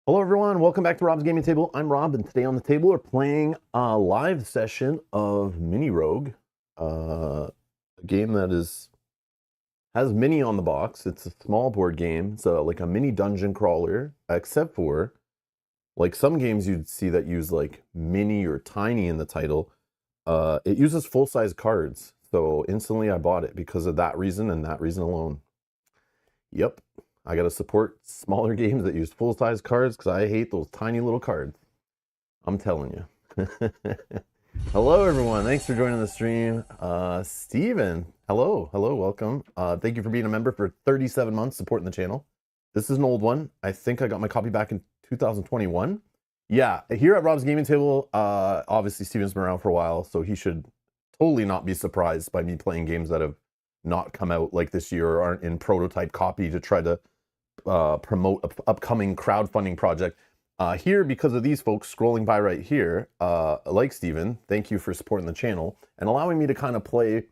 Hello everyone, welcome back to Rob's Gaming Table. I'm Rob, and today on the table we're playing a live session of Mini Rogue, a game that has Mini on the box. It's a small board game, so like a mini dungeon crawler, except for like some games you'd see that use like mini or tiny in the title. It uses full-size cards, so instantly I bought it because of that reason and that reason alone. Yep. I gotta support smaller games that use full-size cards because I hate those tiny little cards. I'm telling you. Hello, everyone. Thanks for joining the stream. Steven, hello, welcome. Thank you for being a member for 37 months supporting the channel. This is an old one. I think I got my copy back in 2021. Yeah, here at Rob's Gaming Table, obviously Steven's been around for a while, so he should totally not be surprised by me playing games that have not come out like this year or aren't in prototype copy to try to promote an upcoming crowdfunding project. Here, because of these folks scrolling by right here, like Steven, thank you for supporting the channel and allowing me to kind of play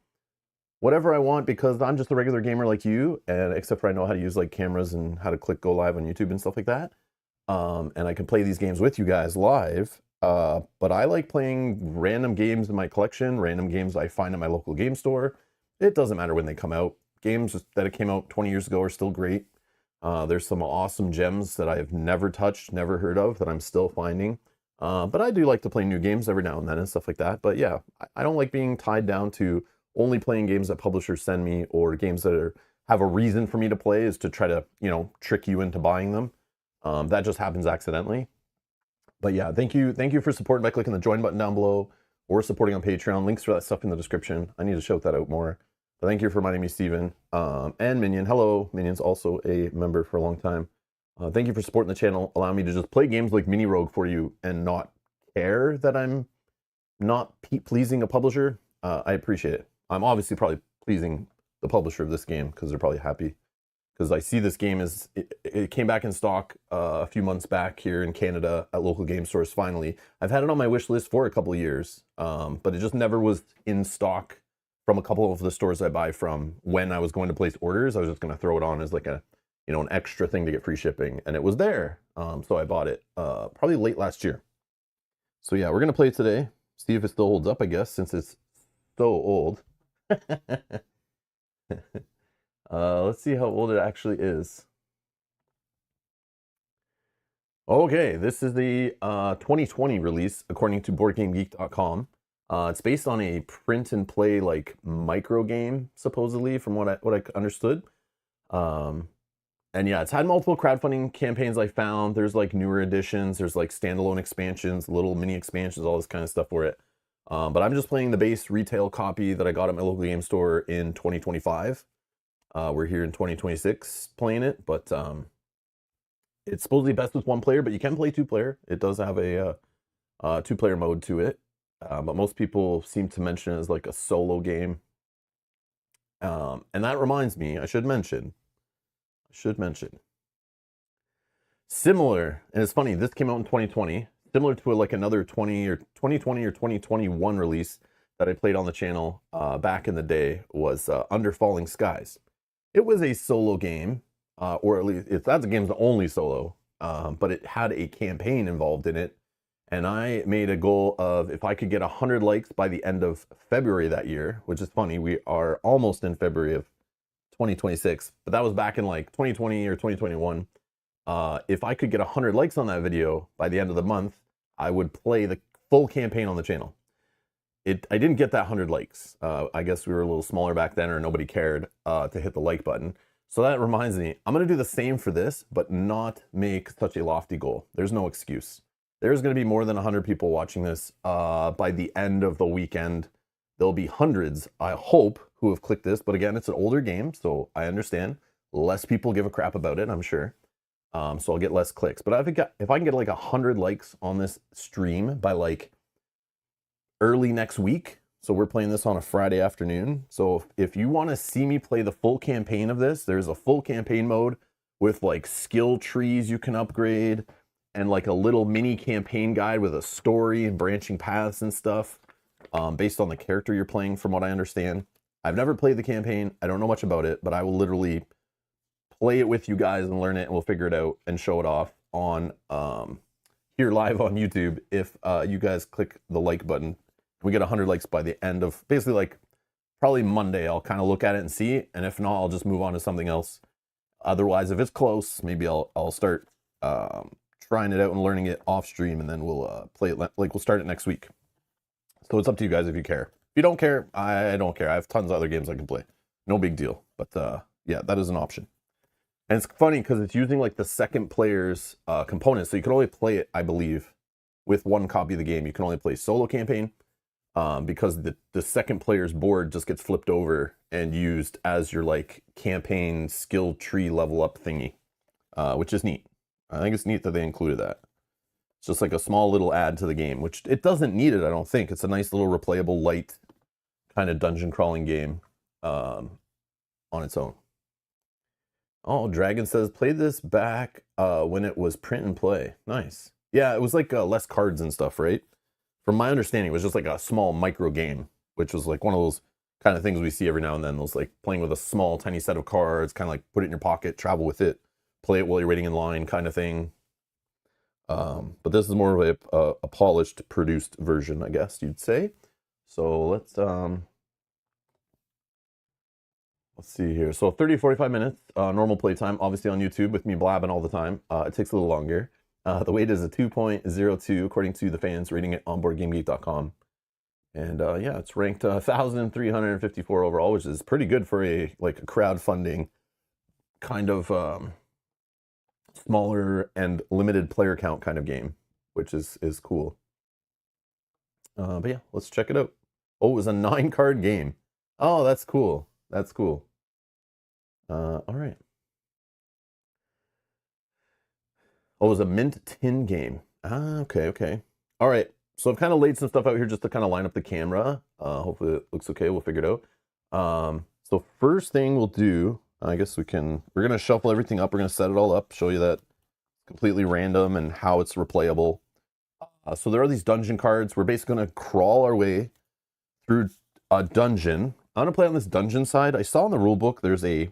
whatever I want, because I'm just a regular gamer like you, and except for I know how to use like cameras and how to click go live on YouTube and stuff like that. And I can play these games with you guys live. But I like playing random games in my collection, random games I find in my local game store. It doesn't matter when they come out. Games that came out 20 years ago are still great. There's some awesome gems that I've never touched, never heard of, that I'm still finding. But I do like to play new games every now and then and stuff like that. But yeah, I don't like being tied down to only playing games that publishers send me, or games that have a reason for me to play is to try to, trick you into buying them. That just happens accidentally. But yeah, thank you for supporting by clicking the join button down below or supporting on Patreon. Links for that stuff in the description. I need to shout that out more. But thank you for reminding me, Steven. And Minion. Hello. Minion's also a member for a long time. Thank you for supporting the channel, allowing me to just play games like Mini Rogue for you and not care that I'm not pleasing a publisher. I appreciate it. I'm obviously probably pleasing the publisher of this game because they're probably happy. Because I see this game it came back in stock a few months back here in Canada at local game stores finally. I've had it on my wish list for a couple of years, but it just never was in stock from a couple of the stores I buy from. When I was going to place orders, I was just going to throw it on as like a, an extra thing to get free shipping, and it was there. So I bought it probably late last year. So yeah, we're going to play it today. See if it still holds up, I guess, since it's so old. Let's see how old it actually is. Okay, this is the 2020 release, according to BoardGameGeek.com. It's based on a print and play like micro game, supposedly, from what I understood. And yeah, it's had multiple crowdfunding campaigns I found. There's like newer editions, there's like standalone expansions, little mini expansions, all this kind of stuff for it. But I'm just playing the base retail copy that I got at my local game store in 2025. We're here in 2026 playing it, but it's supposedly best with one player, but you can play two player. It does have a two-player mode to it, but most people seem to mention it as like a solo game. And that reminds me, I should mention, similar, and it's funny, this came out in 2020, similar to like another 2020 or 2021 release that I played on the channel back in the day was Under Falling Skies. It was a solo game, or at least that's a game's only solo, but it had a campaign involved in it. And I made a goal of, if I could get 100 likes by the end of February that year, which is funny, we are almost in February of 2026, but that was back in like 2020 or 2021. If I could get 100 likes on that video by the end of the month, I would play the full campaign on the channel. I didn't get that 100 likes. I guess we were a little smaller back then, or nobody cared to hit the like button. So that reminds me, I'm going to do the same for this, but not make such a lofty goal. There's no excuse. There's going to be more than 100 people watching this by the end of the weekend. There'll be hundreds, I hope, who have clicked this. But again, it's an older game, so I understand. Less people give a crap about it, I'm sure. So I'll get less clicks. But if I can get like 100 likes on this stream by like early next week, so we're playing this on a Friday afternoon. So if you want to see me play the full campaign of this, there's a full campaign mode with like skill trees you can upgrade, and like a little mini campaign guide with a story and branching paths and stuff based on the character you're playing, from what I understand. I've never played the campaign. I don't know much about it, but I will literally play it with you guys and learn it, and we'll figure it out and show it off on here live on YouTube if you guys click the like button. We get 100 likes by the end of basically like probably Monday. I'll kind of look at it and see, and if not, I'll just move on to something else. Otherwise, if it's close, maybe I'll start trying it out and learning it off stream, and then we'll play it like we'll start it next week. So it's up to you guys if you care. If you don't care, I don't care. I have tons of other games I can play. No big deal. But yeah, that is an option. And it's funny because it's using like the second player's components. So you can only play it, I believe, with one copy of the game. You can only play solo campaign because the second player's board just gets flipped over and used as your like campaign skill tree level up thingy, which is neat. I think it's neat that they included that. It's just like a small little add to the game, which it doesn't need it, I don't think. It's a nice little replayable, light kind of dungeon crawling game on its own. Oh, Dragon says, played this back when it was print and play. Nice. Yeah, it was like less cards and stuff, right? From my understanding, it was just like a small micro game, which was like one of those kind of things we see every now and then. Those like playing with a small, tiny set of cards, kind of like put it in your pocket, travel with it, play it while you're waiting in line kind of thing. But this is more of a polished, produced version, I guess you'd say. So let's see here. So 30 to 45 minutes, normal playtime, obviously on YouTube with me blabbing all the time. It takes a little longer. The weight is a 2.02 according to the fans rating it on BoardGameGeek.com. And yeah, it's ranked 1,354 overall, which is pretty good for a crowdfunding kind of smaller and limited player count kind of game, which is cool. But yeah, let's check it out. Oh, it was a 9-card game. Oh, that's cool. That's cool. All right. Oh, it was a mint tin game. Ah, okay. All right. So I've kind of laid some stuff out here just to kind of line up the camera. Hopefully it looks okay. We'll figure it out. So first thing we'll do, I guess we're going to shuffle everything up. We're going to set it all up, show you that completely random and how it's replayable. So there are these dungeon cards. We're basically going to crawl our way through a dungeon. I'm going to play on this dungeon side. I saw in the rule book there's a,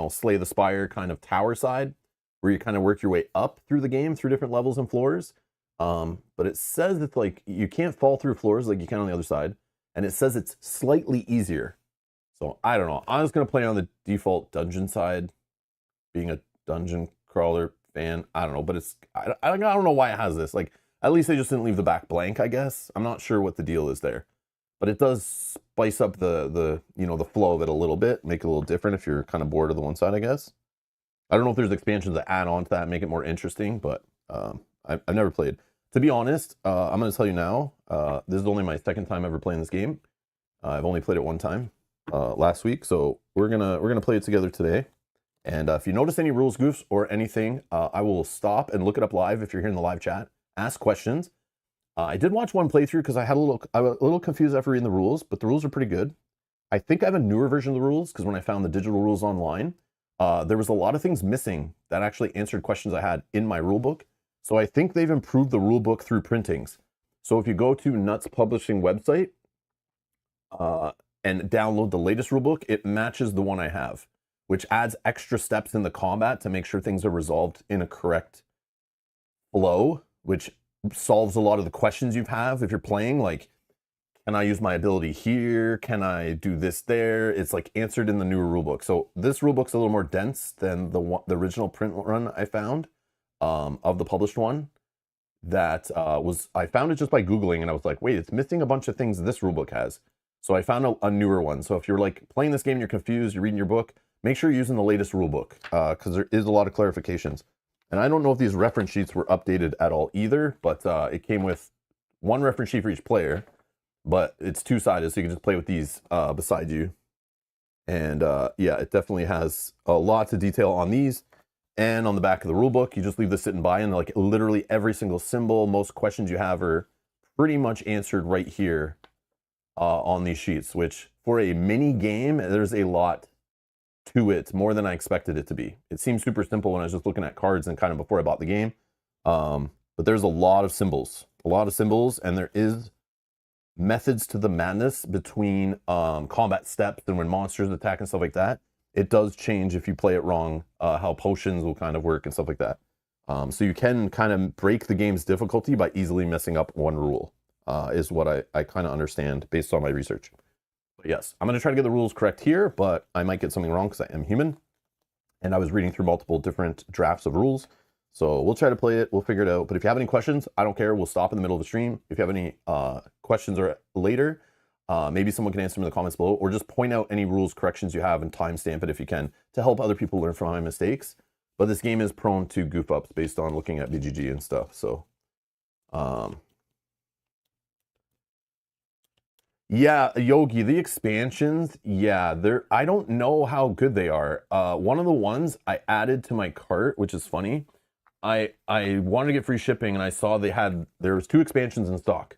Slay the Spire kind of tower side where you kind of work your way up through the game through different levels and floors. But it says it's like you can't fall through floors like you can on the other side. And it says it's slightly easier. So I don't know. I'm just going to play on the default dungeon side, being a dungeon crawler fan. I don't know, but I don't know why it has this. Like, at least they just didn't leave the back blank, I guess. I'm not sure what the deal is there. But it does spice up the flow of it a little bit, make it a little different if you're kind of bored of the one side, I guess. I don't know if there's expansions that add on to that, make it more interesting, but I've never played. To be honest, I'm going to tell you now, this is only my second time ever playing this game. I've only played it one time last week, so we're gonna play it together today. And if you notice any rules goofs or anything, I will stop and look it up live if you're here in the live chat. Ask questions. I did watch one playthrough because I was a little confused after reading the rules, but the rules are pretty good. I think I have a newer version of the rules because when I found the digital rules online, there was a lot of things missing that actually answered questions I had in my rule book. So I think they've improved the rule book through printings. So if you go to Nuts Publishing website and download the latest rule book, it matches the one I have, which adds extra steps in the combat to make sure things are resolved in a correct flow, which solves a lot of the questions you have if you're playing, like, can I use my ability here? Can I do this there? It's like answered in the newer rulebook. So this rulebook's a little more dense than the original print run I found of the published one. That I found it just by Googling, and I was like, wait, it's missing a bunch of things this rulebook has. So I found a newer one. So if you're like playing this game and you're confused, you're reading your book, make sure you're using the latest rulebook because there is a lot of clarifications. And I don't know if these reference sheets were updated at all either, but it came with one reference sheet for each player, but it's two-sided, so you can just play with these beside you. And yeah, it definitely has a lot of detail on these. And on the back of the rule book, you just leave this sitting by, and like literally every single symbol, most questions you have are pretty much answered right here on these sheets, which for a mini game, there's a lot to it, more than I expected it to be. It seemed super simple when I was just looking at cards and kind of before I bought the game. But there's a lot of symbols, and there is methods to the madness between combat steps and when monsters attack and stuff like that. It does change if you play it wrong, how potions will kind of work and stuff like that. So you can kind of break the game's difficulty by easily messing up one rule, is what I kind of understand based on my research. But yes, I'm going to try to get the rules correct here, but I might get something wrong because I am human. And I was reading through multiple different drafts of rules. So we'll try to play it. We'll figure it out. But if you have any questions, I don't care. We'll stop in the middle of the stream. If you have any questions or later, maybe someone can answer them in the comments below, or just point out any rules corrections you have and timestamp it if you can to help other people learn from my mistakes. But this game is prone to goof ups based on looking at BGG and stuff. So, yeah, Yogi, the expansions, yeah, I don't know how good they are. One of the ones I added to my cart, which is funny, I wanted to get free shipping and I saw there was 2 expansions in stock.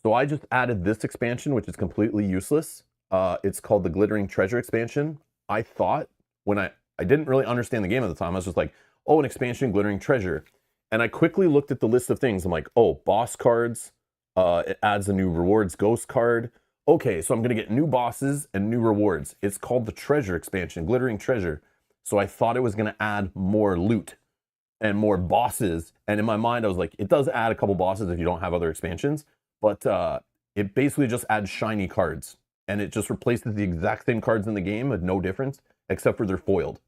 So I just added this expansion, which is completely useless. It's called the Glittering Treasure expansion. I thought when I didn't really understand the game at the time. I was just like, oh, an expansion, Glittering Treasure. And I quickly looked at the list of things. I'm like, oh, boss cards. It adds a new rewards ghost card. Okay, so I'm going to get new bosses and new rewards. It's called the Treasure expansion, Glittering Treasure. So I thought it was going to add more loot and more bosses. And in my mind, I was like, it does add a couple bosses if you don't have other expansions. But it basically just adds shiny cards. And it just replaces the exact same cards in the game with no difference, except for they're foiled.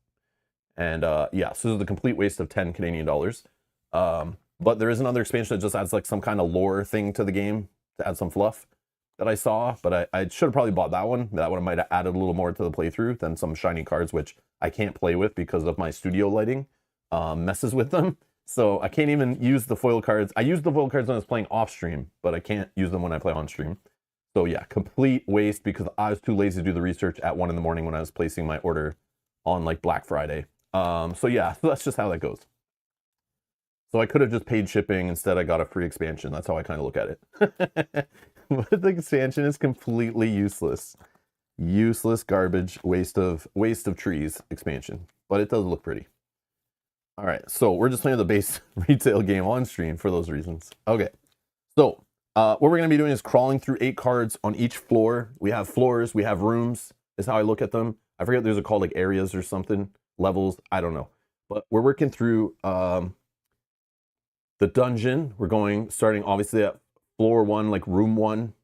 And yeah, so this is a complete waste of 10 Canadian dollars. But there is another expansion that just adds like some kind of lore thing to the game to add some fluff that I saw. But I should have probably bought that one. That one might have added a little more to the playthrough than some shiny cards, which I can't play with because of my studio lighting messes with them. So I can't even use the foil cards. I used the foil cards when I was playing off stream, but I can't use them when I play on stream. So yeah, complete waste because I was too lazy to do the research at 1 in the morning when I was placing my order on like Black Friday. So yeah, so that's just how that goes. So I could have just paid shipping. Instead, I got a free expansion. That's how I kind of look at it. But the expansion is completely useless. Useless garbage, waste of trees expansion. But it does look pretty. All right, so we're just playing the base retail game on stream for those reasons. Okay, so what we're going to be doing is crawling through 8 cards on each floor. We have floors, we have rooms, is how I look at them. I forget those are called like areas or something, levels, I don't know. But we're working through the dungeon. We're starting obviously at floor 1, like room 1.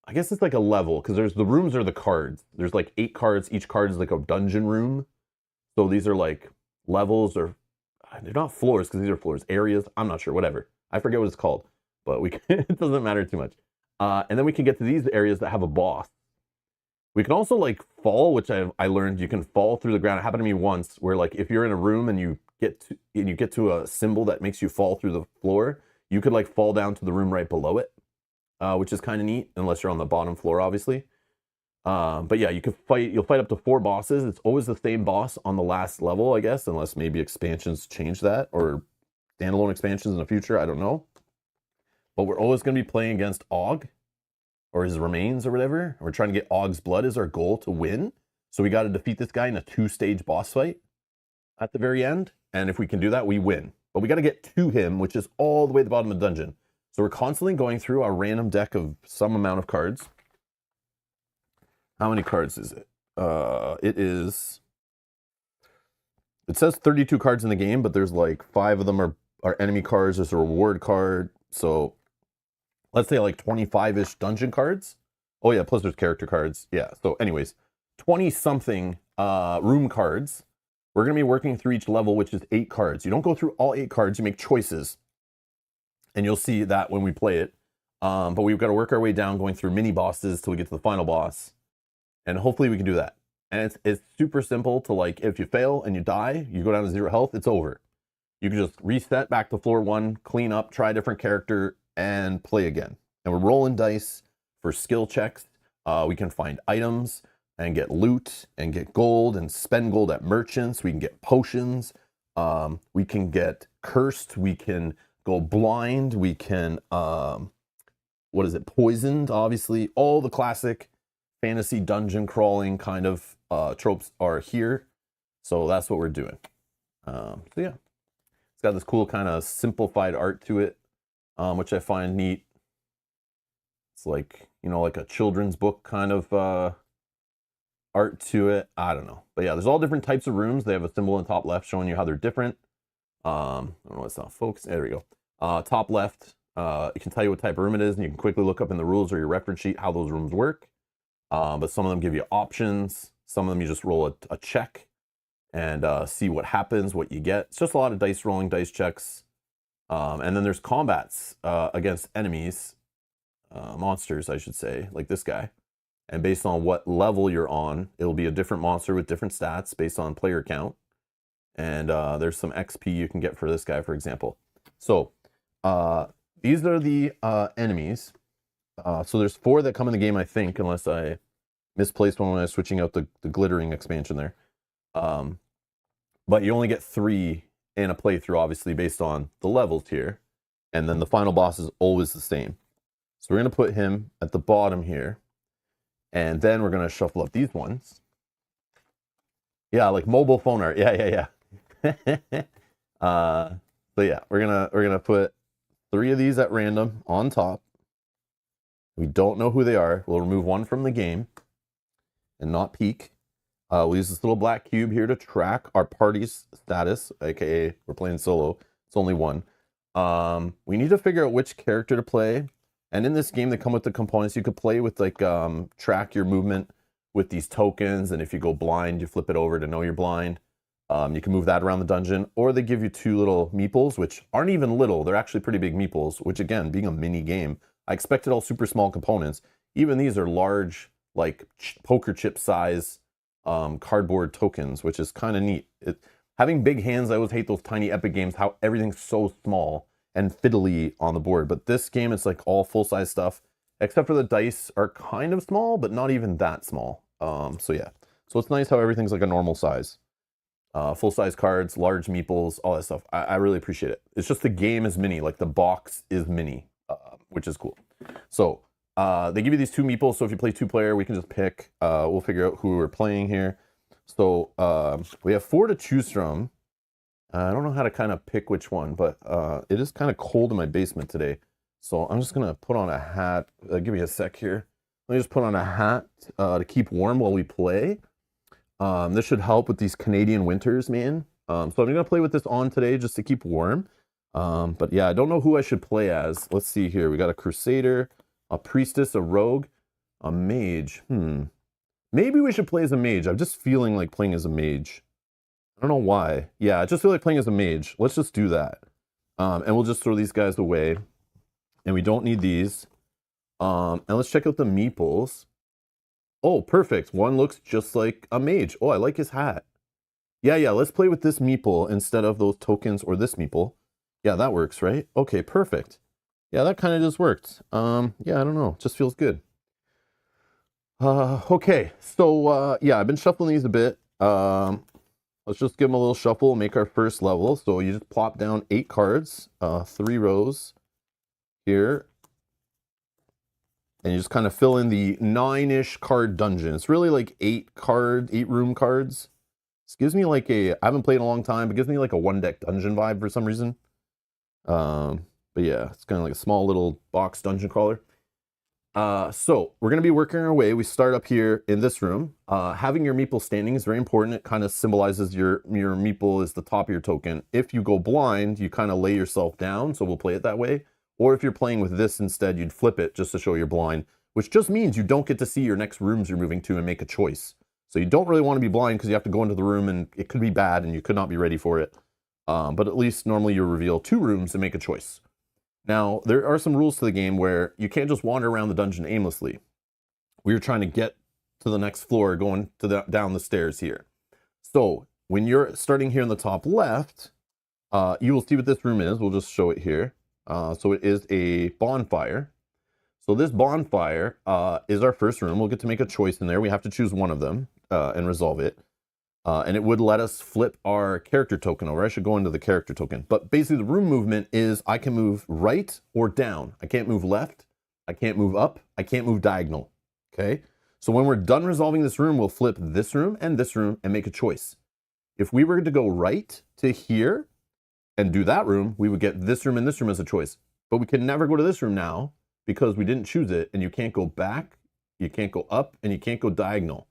I guess it's like a level because the rooms are the cards. There's like 8 cards. Each card is like a dungeon room. So these are like levels, or they're not floors because these are floors, areas. I'm not sure, whatever. I forget what it's called, but it doesn't matter too much. And then we can get to these areas that have a boss. We can also like fall, which I learned you can fall through the ground. It happened to me once where like if you're in a room and you get to a symbol that makes you fall through the floor, you could like fall down to the room right below it, which is kind of neat, unless you're on the bottom floor, obviously. But yeah, you'll fight up to 4 bosses. It's always the same boss on the last level, I guess, unless maybe expansions change that, or standalone expansions in the future, I don't know. But we're always going to be playing against Og, or his remains or whatever. And we're trying to get Og's blood as our goal to win. So we got to defeat this guy in a 2-stage boss fight at the very end. And if we can do that, we win. But we got to get to him, which is all the way at the bottom of the dungeon. So we're constantly going through our random deck of some amount of cards. How many cards is it? It says 32 cards in the game, but there's like 5 of them are enemy cards. There's a reward card. So let's say like 25-ish dungeon cards. Oh yeah, plus there's character cards. Yeah, so anyways, 20-something room cards. We're going to be working through each level, which is 8 cards. You don't go through all 8 cards. You make choices. And you'll see that when we play it. But we've got to work our way down, going through mini bosses till we get to the final boss. And hopefully we can do that. And it's super simple to, like, if you fail and you die, you go down to 0 health, it's over. You can just reset back to floor 1, clean up, try a different character, and play again. And we're rolling dice for skill checks. We can find items and get loot and get gold and spend gold at merchants. We can get potions. We can get cursed. We can go blind. We can, poisoned, obviously. All the classic fantasy dungeon crawling kind of tropes are here. So that's what we're doing. So yeah, it's got this cool kind of simplified art to it, which I find neat. It's like, like a children's book kind of art to it. I don't know. But yeah, there's all different types of rooms. They have a symbol on top left showing you how they're different. I don't know, it's not focused. There we go. Top left, it can tell you what type of room it is, and you can quickly look up in the rules or your reference sheet how those rooms work. But some of them give you options. Some of them you just roll a check and see what happens, what you get. It's just a lot of dice rolling, dice checks. And then there's combats against enemies, monsters, I should say, like this guy. And based on what level you're on, it'll be a different monster with different stats based on player count. And there's some XP you can get for this guy, for example. So these are the enemies. So there's 4 that come in the game, I think, unless I misplaced one when I was switching out the glittering expansion there. But you only get 3 in a playthrough, obviously, based on the levels here. And then the final boss is always the same. So we're going to put him at the bottom here. And then we're going to shuffle up these ones. Yeah, like mobile phone art. Yeah. So yeah, we're gonna put 3 of these at random on top. We don't know who they are. We'll remove 1 from the game and not peek. We'll use this little black cube here to track our party's status, aka we're playing solo. It's only 1. We need to figure out which character to play. And in this game, they come with the components. You could play with like track your movement with these tokens, and if you go blind, you flip it over to know you're blind. You can move that around the dungeon, or they give you 2 little meeples, which aren't even little. They're actually pretty big meeples, which again, being a mini game, I expected all super small components. Even these are large, like poker chip size cardboard tokens, which is kind of neat. Having big hands, I always hate those tiny Epic games, how everything's so small and fiddly on the board. But this game, it's like all full-size stuff, except for the dice are kind of small, but not even that small. So yeah, so it's nice how everything's like a normal size. Full-size cards, large meeples, all that stuff. I really appreciate it. It's just the game is mini, like the box is mini, which is cool. So they give you these 2 meeples, so if you play 2-player, we can just pick. We'll figure out who we're playing here. So we have 4 to choose from. I don't know how to kind of pick which one, but it is kind of cold in my basement today. So I'm just going to put on a hat. Give me a sec here. Let me just put on a hat to keep warm while we play. This should help with these Canadian winters, man. So I'm going to play with this on today just to keep warm. But yeah, I don't know who I should play as. Let's see here. We got a Crusader, a Priestess, a Rogue, a Mage. Maybe we should play as a Mage. I'm just feeling like playing as a Mage. I don't know why. Yeah, I just feel like playing as a Mage. Let's just do that. And we'll just throw these guys away. And we don't need these. And let's check out the meeples. Oh, perfect. One looks just like a mage. Oh, I like his hat. Yeah, let's play with this meeple instead of those tokens or this meeple. Yeah, that works, right? Okay, perfect. Yeah, that kind of just worked. Yeah, I don't know. Just feels good. Okay, so yeah, I've been shuffling these a bit. Let's just give them a little shuffle, make our first level. So you just plop down 8 cards, 3 rows here. And you just kind of fill in the 9-ish card dungeon. It's really like 8 room cards. This gives me like I haven't played in a long time, but it gives me like a 1-deck dungeon vibe for some reason. But yeah, it's kind of like a small little box dungeon crawler. So we're going to be working our way. We start up here in this room. Having your meeple standing is very important. It kind of symbolizes your meeple is the top of your token. If you go blind, you kind of lay yourself down. So we'll play it that way. Or if you're playing with this instead, you'd flip it just to show you're blind, which just means you don't get to see your next rooms you're moving to and make a choice. So you don't really want to be blind because you have to go into the room and it could be bad and you could not be ready for it. But at least normally you reveal 2 rooms and make a choice. Now, there are some rules to the game where you can't just wander around the dungeon aimlessly. We're trying to get to the next floor, going to down the stairs here. So when you're starting here in the top left, you will see what this room is. We'll just show it here. So it is a bonfire. So this bonfire is our first room. We'll get to make a choice in there. We have to choose one of them and resolve it. And it would let us flip our character token over. I should go into the character token. But basically the room movement is I can move right or down. I can't move left. I can't move up. I can't move diagonal. Okay? So when we're done resolving this room, we'll flip this room and make a choice. If we were to go right to here and do that room, we would get this room and this room as a choice. But we can never go to this room now because we didn't choose it, and you can't go back, you can't go up, and you can't go diagonal.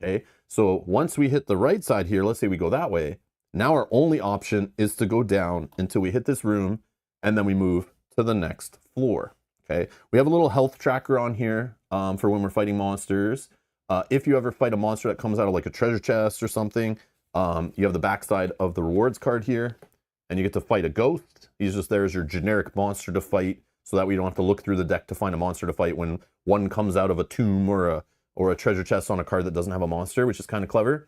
Okay? So once we hit the right side here, let's say we go that way, Now our only option is to go down until we hit this room, and then we move to the next floor. Okay, we have a little health tracker on here for when we're fighting monsters. If you ever fight a monster that comes out of like a treasure chest or something, you have the backside of the rewards card here, and you get to fight a ghost. He's just there as your generic monster to fight, so that we don't have to look through the deck to find a monster to fight when one comes out of a tomb or a treasure chest on a card that doesn't have a monster, which is kind of clever.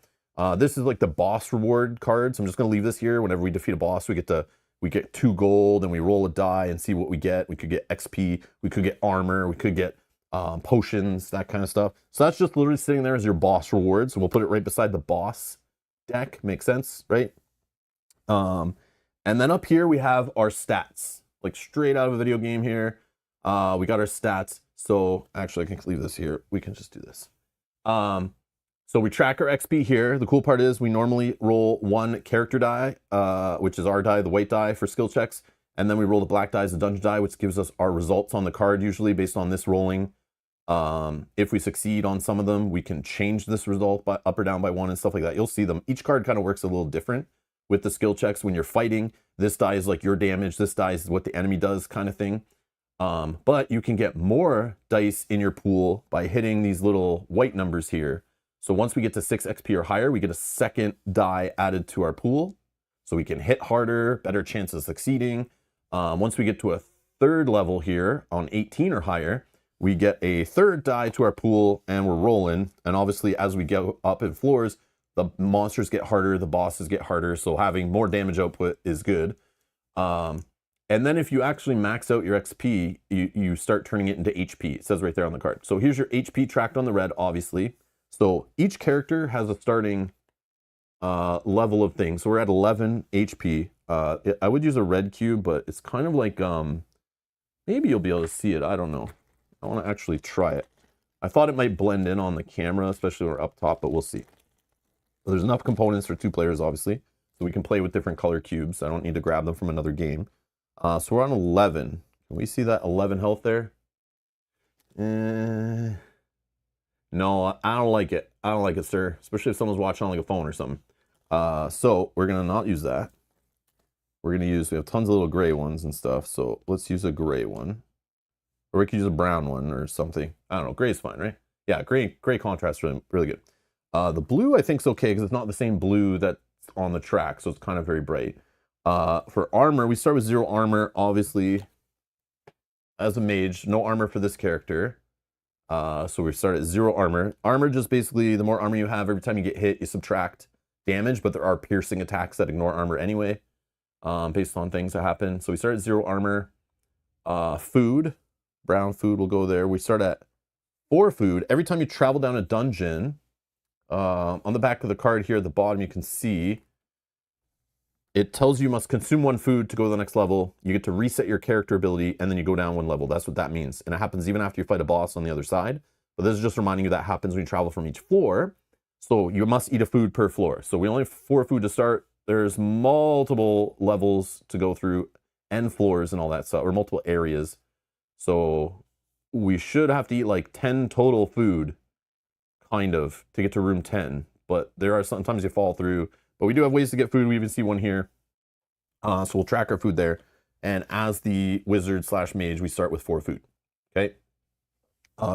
This is like the boss reward cards. I'm just going to leave this here. Whenever we defeat a boss, we get 2 gold, and we roll a die and see what we get. We could get XP, we could get armor, we could get potions, that kind of stuff. So that's just literally sitting there as your boss rewards. And we'll put it right beside the boss deck. Makes sense, right? And then up here we have our stats, like straight out of a video game here. We got our stats. So actually I can leave this here. We can just do this. So we track our XP here. The cool part is we normally roll 1 character die, which is our die, the white die for skill checks. And then we roll the black die as the dungeon die, which gives us our results on the card, usually based on this rolling. If we succeed on some of them, we can change this result by up or down by 1 and stuff like that. You'll see them. Each card kind of works a little different with the skill checks. When you're fighting, this die is like your damage. This die is what the enemy does, kind of thing. But you can get more dice in your pool by hitting these little white numbers here. So once we get to 6 XP or higher, we get a second die added to our pool. So we can hit harder, better chance of succeeding. Once we get to a 3rd level here on 18 or higher, we get a 3rd die to our pool, and we're rolling. And obviously as we go up in floors, the monsters get harder, the bosses get harder. So having more damage output is good. And then if you actually max out your XP, you start turning it into HP. It says right there on the card. So here's your HP tracked on the red, obviously. So each character has a starting level of things. So we're at 11 HP. I would use a red cube, but it's kind of like, maybe you'll be able to see it. I don't know. I want to actually try it. I thought it might blend in on the camera, especially when we're up top, but we'll see. So there's enough components for 2 players, obviously. So we can play with different color cubes. I don't need to grab them from another game. So we're on 11. Can we see that 11 health there? No, I don't like it. I don't like it, sir. Especially if someone's watching on like a phone or something. So we're going to not use that. We're going to use, we have tons of little gray ones and stuff. So let's use a gray one. Or we could use a brown one or something. I don't know. Gray is fine, right? Yeah, gray contrast really, really good. The blue I think is okay because it's not the same blue that's on the track. So it's kind of very bright. For armor, we start with 0 armor, obviously. As a mage, no armor for this character. So we start at 0 armor. Armor just basically, the more armor you have, every time you get hit, you subtract damage, but there are piercing attacks that ignore armor anyway, based on things that happen. So we start at 0 armor. Food, brown food will go there. We start at 4 food. Every time you travel down a dungeon, on the back of the card here at the bottom, you can see it tells you must consume 1 food to go to the next level. You get to reset your character ability, and then you go down 1 level. That's what that means. And it happens even after you fight a boss on the other side. But this is just reminding you that happens when you travel from each floor. So you must eat a food per floor. So we only have 4 food to start. There's multiple levels to go through and floors and all that stuff, or multiple areas. So we should have to eat like 10 total food, kind of, to get to room 10. But there are sometimes you fall through. But we do have ways to get food. We even see one here. So we'll track our food there. And as the wizard / mage, we start with 4 food. Okay.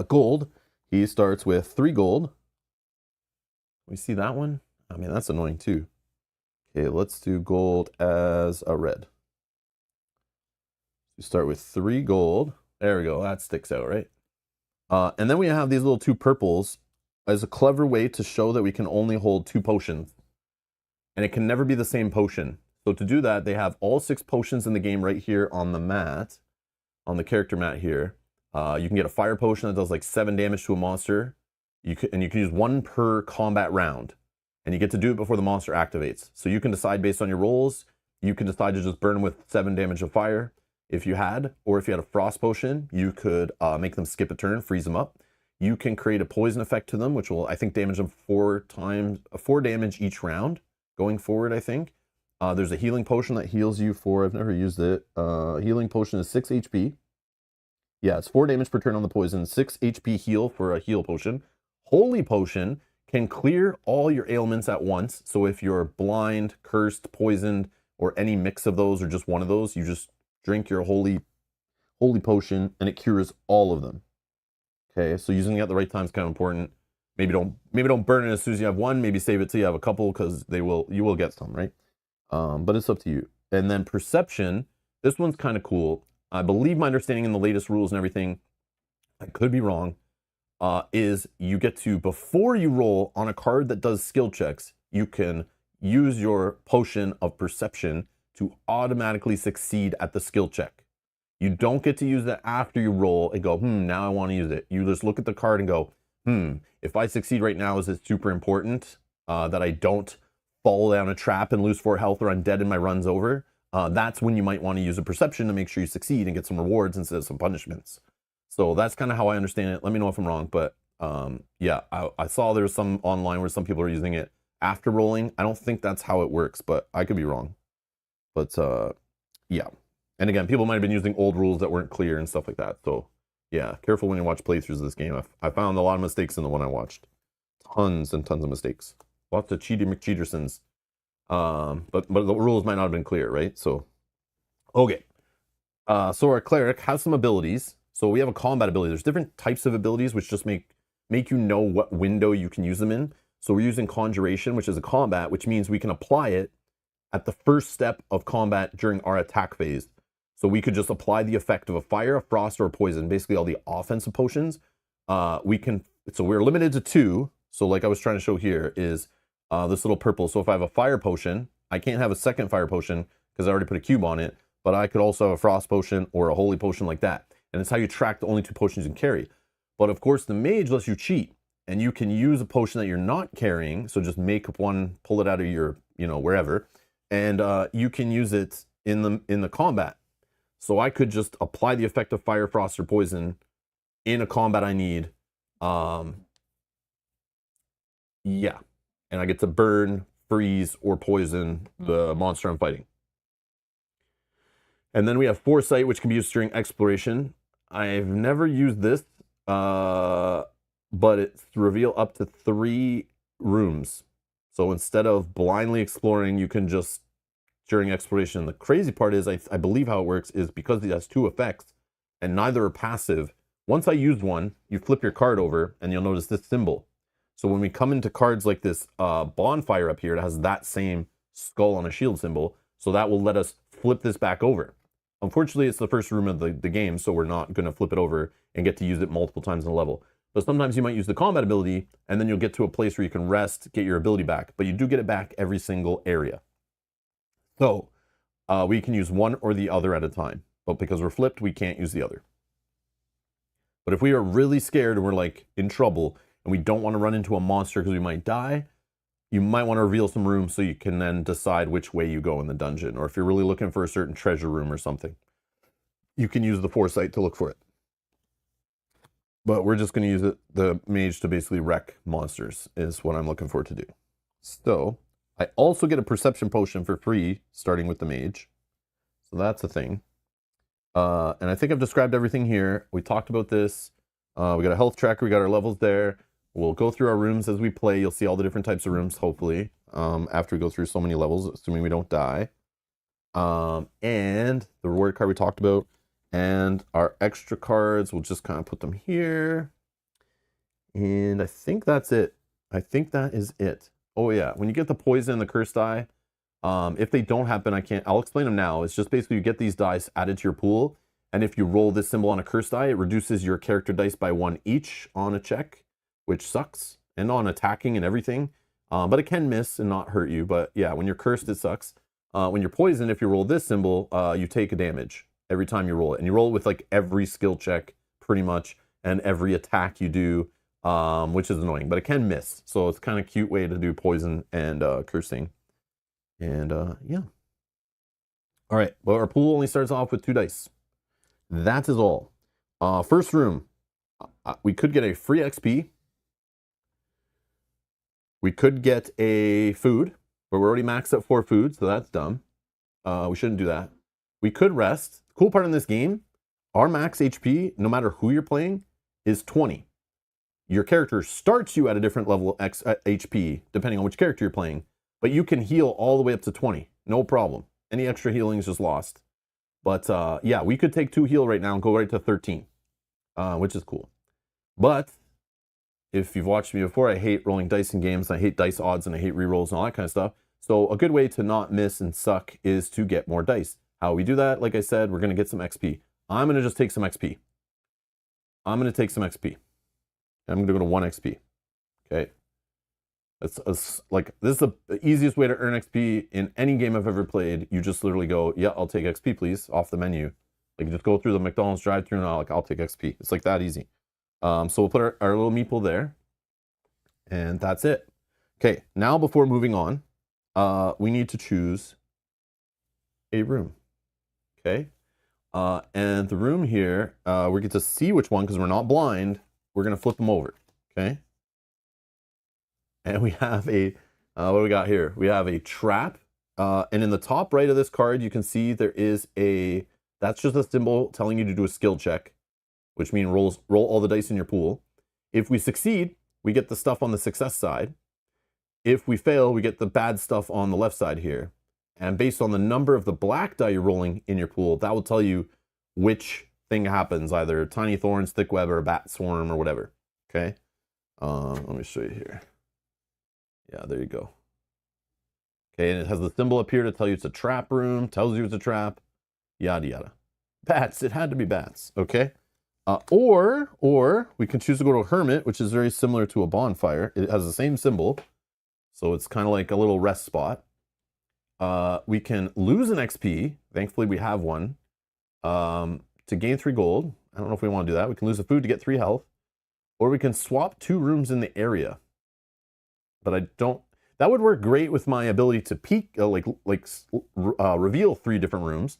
Gold. He starts with 3 gold. We see that one? I mean, that's annoying too. Okay, let's do gold as a red. We start with 3 gold. There we go. That sticks out, right? And then we have these little 2 purples as a clever way to show that we can only hold 2 potions. And it can never be the same potion. So to do that, they have all 6 potions in the game right here on the mat, on the character mat here. You can get a fire potion that does like 7 damage to a monster. And you can use 1 per combat round. And you get to do it before the monster activates. So you can decide based on your rolls. You can decide to just burn them with 7 damage of fire if you had. Or if you had a frost potion, you could make them skip a turn, freeze them up. You can create a poison effect to them, which will, I think, damage them 4 damage each round. Going forward, I think. There's a healing potion that heals you for, I've never used it. Healing potion is 6 HP. Yeah, it's 4 damage per turn on the poison. 6 HP heal for a heal potion. Holy potion can clear all your ailments at once. So if you're blind, cursed, poisoned, or any mix of those, or just one of those, you just drink your holy potion and it cures all of them. Okay, so using it at the right time is kind of important. Maybe don't burn it as soon as you have one. Maybe save it till you have a couple, because you will get some, right? But it's up to you. And then perception, this one's kind of cool. I believe my understanding in the latest rules and everything, I could be wrong, is you get to, before you roll on a card that does skill checks, you can use your potion of perception to automatically succeed at the skill check. You don't get to use that after you roll and go, now I want to use it. You just look at the card and go, if I succeed right now, is it super important that I don't fall down a trap and lose 4 health or I'm dead and my run's over? That's when you might want to use a perception to make sure you succeed and get some rewards instead of some punishments. So that's kind of how I understand it. Let me know if I'm wrong, but yeah, I saw there was some online where some people are using it after rolling. I don't think that's how it works, but I could be wrong. But yeah. And again, people might have been using old rules that weren't clear and stuff like that. So yeah, careful when you watch playthroughs of this game. I found a lot of mistakes in the one I watched. Tons and tons of mistakes. Lots of cheaty McCheatersons. But the rules might not have been clear, right? So, okay. So our cleric has some abilities. So we have a combat ability. There's different types of abilities which just make you know what window you can use them in. So we're using Conjuration, which is a combat, which means we can apply it at the first step of combat during our attack phase. So we could just apply the effect of a fire, a frost, or a poison, basically all the offensive potions. So we're limited to 2. So like I was trying to show here is this little purple. So if I have a fire potion, I can't have a second fire potion because I already put a cube on it, but I could also have a frost potion or a holy potion like that. And it's how you track the only 2 potions you can carry. But of course the mage lets you cheat, and you can use a potion that you're not carrying. So just make up one, pull it out of your, wherever, and you can use it in the combat. So I could just apply the effect of fire, frost, or poison in a combat I need. Yeah. And I get to burn, freeze, or poison the monster I'm fighting. And then we have Foresight, which can be used during exploration. I've never used this, but it's to reveal up to 3 rooms. So instead of blindly exploring, you can just, during exploration. The crazy part is, I believe how it works is because it has 2 effects, and neither are passive. Once I use one, you flip your card over, and you'll notice this symbol. So when we come into cards like this bonfire up here, it has that same skull on a shield symbol. So that will let us flip this back over. Unfortunately, it's the first room of the game, so we're not going to flip it over and get to use it multiple times in a level. But sometimes you might use the combat ability, and then you'll get to a place where you can rest, get your ability back. But you do get it back every single area. So we can use one or the other at a time. But because we're flipped, we can't use the other. But if we are really scared and we're like in trouble, and we don't want to run into a monster because we might die, you might want to reveal some rooms so you can then decide which way you go in the dungeon. Or if you're really looking for a certain treasure room or something, you can use the Foresight to look for it. But we're just going to use the mage to basically wreck monsters is what I'm looking for to do. So I also get a perception potion for free, starting with the mage. So that's a thing. And I think I've described everything here. We talked about this. We got a health tracker. We got our levels there. We'll go through our rooms as we play. You'll see all the different types of rooms, hopefully, after we go through so many levels, assuming we don't die. And the reward card we talked about. And our extra cards, we'll just kind of put them here. And I think that's it. I think that is it. Oh yeah, when you get the poison and the curse die, if they don't happen, I'll explain them now. It's just basically you get these dice added to your pool. And if you roll this symbol on a curse die, it reduces your character dice by 1 each on a check, which sucks, and on attacking and everything. But it can miss and not hurt you. But yeah, when you're cursed, it sucks. When you're poisoned, if you roll this symbol, you take a damage every time you roll it. And you roll it with like every skill check, pretty much, and every attack you do, which is annoying. But it can miss. So it's kind of cute way to do poison and cursing. And yeah. All right, well, our pool only starts off with 2 dice. That is all. First room, we could get a free XP. We could get a food, but we're already maxed at 4 food, so that's dumb. We shouldn't do that. We could rest. The cool part in this game, our max HP, no matter who you're playing, is 20. your character starts you at a different level HP, depending on which character you're playing, but you can heal all the way up to 20, no problem. Any extra healing is just lost. But yeah, we could take 2 heal right now and go right to 13, which is cool. But if you've watched me before, I hate rolling dice in games. I hate dice odds and I hate rerolls and all that kind of stuff. So a good way to not miss and suck is to get more dice. How we do that, like I said, we're going to get some XP. I'm going to just take some XP. I'm going to take some XP. I'm going to go to 1 XP. Okay. That's like, this is the easiest way to earn XP in any game I've ever played. You just literally go, yeah, I'll take XP, please, off the menu. Like, just go through the McDonald's drive-thru and I'll take XP. It's like that easy. So we'll put our little meeple there. And that's it. Okay, now before moving on, we need to choose a room. Okay. And the room here, we get to see which one because we're not blind. We're going to flip them over. Okay. And we have a, what do we got here? We have a trap. And in the top right of this card, you can see there is a, that's just a symbol telling you to do a skill check, which means roll all the dice in your pool. If we succeed, we get the stuff on the success side. If we fail, we get the bad stuff on the left side here. And based on the number of the black die you're rolling in your pool, that will tell you which thing happens, either tiny thorns, thick web, or a bat swarm, or whatever. Okay. Let me show you here. Yeah, there you go. Okay, and it has the symbol up here to tell you it's a trap room, tells you it's a trap, yada yada. Bats, it had to be bats, okay? Or we can choose to go to a hermit, which is very similar to a bonfire. It has the same symbol, so it's kind of like a little rest spot. We can lose an XP, thankfully we have one, to gain 3 gold. I don't know if we want to do that. We can lose the food to get 3 health, or we can swap 2 rooms in the area. But I don't, that would work great with my ability to peek, reveal 3 different rooms,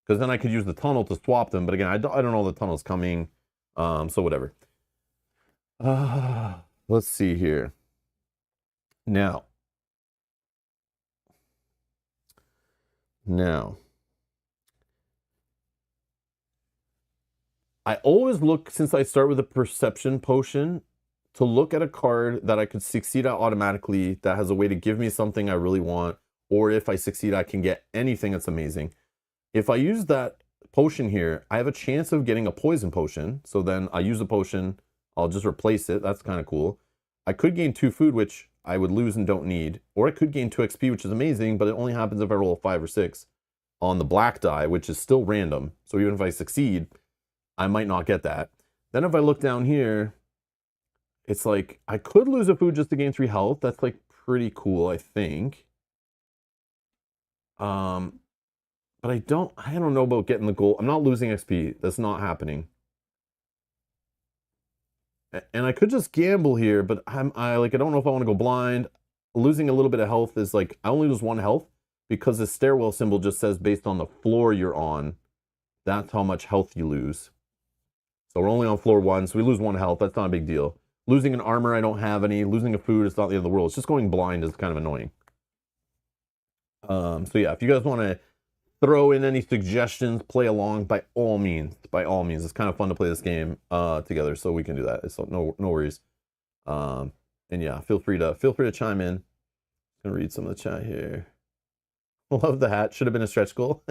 because then I could use the tunnel to swap them. But again, I don't know the tunnel's coming, so whatever. Let's see here. Now, I always look, since I start with a perception potion, to look at a card that I could succeed at automatically that has a way to give me something I really want, or if I succeed, I can get anything that's amazing. If I use that potion here, I have a chance of getting a poison potion. So then I use the potion, I'll just replace it. That's kind of cool. I could gain 2 food, which I would lose and don't need, or I could gain 2 XP, which is amazing, but it only happens if I roll a 5 or 6 on the black die, which is still random. So even if I succeed, I might not get that. Then if I look down here, it's like, I could lose a food just to gain 3 health. That's like pretty cool, I think. But I don't know about getting the gold. I'm not losing XP. That's not happening. And I could just gamble here, but I don't know if I want to go blind. Losing a little bit of health is like, I only lose 1 health because the stairwell symbol just says based on the floor you're on, that's how much health you lose. So we're only on floor 1, so we lose 1 health. That's not a big deal. Losing an armor, I don't have any. Losing a food, it's not the end of the world. It's just going blind is kind of annoying. So yeah, if you guys want to throw in any suggestions, play along, by all means. By all means. It's kind of fun to play this game together, so we can do that. It's no worries. And yeah, feel free to chime in. I'm gonna read some of the chat here. Love the hat. Should have been a stretch goal.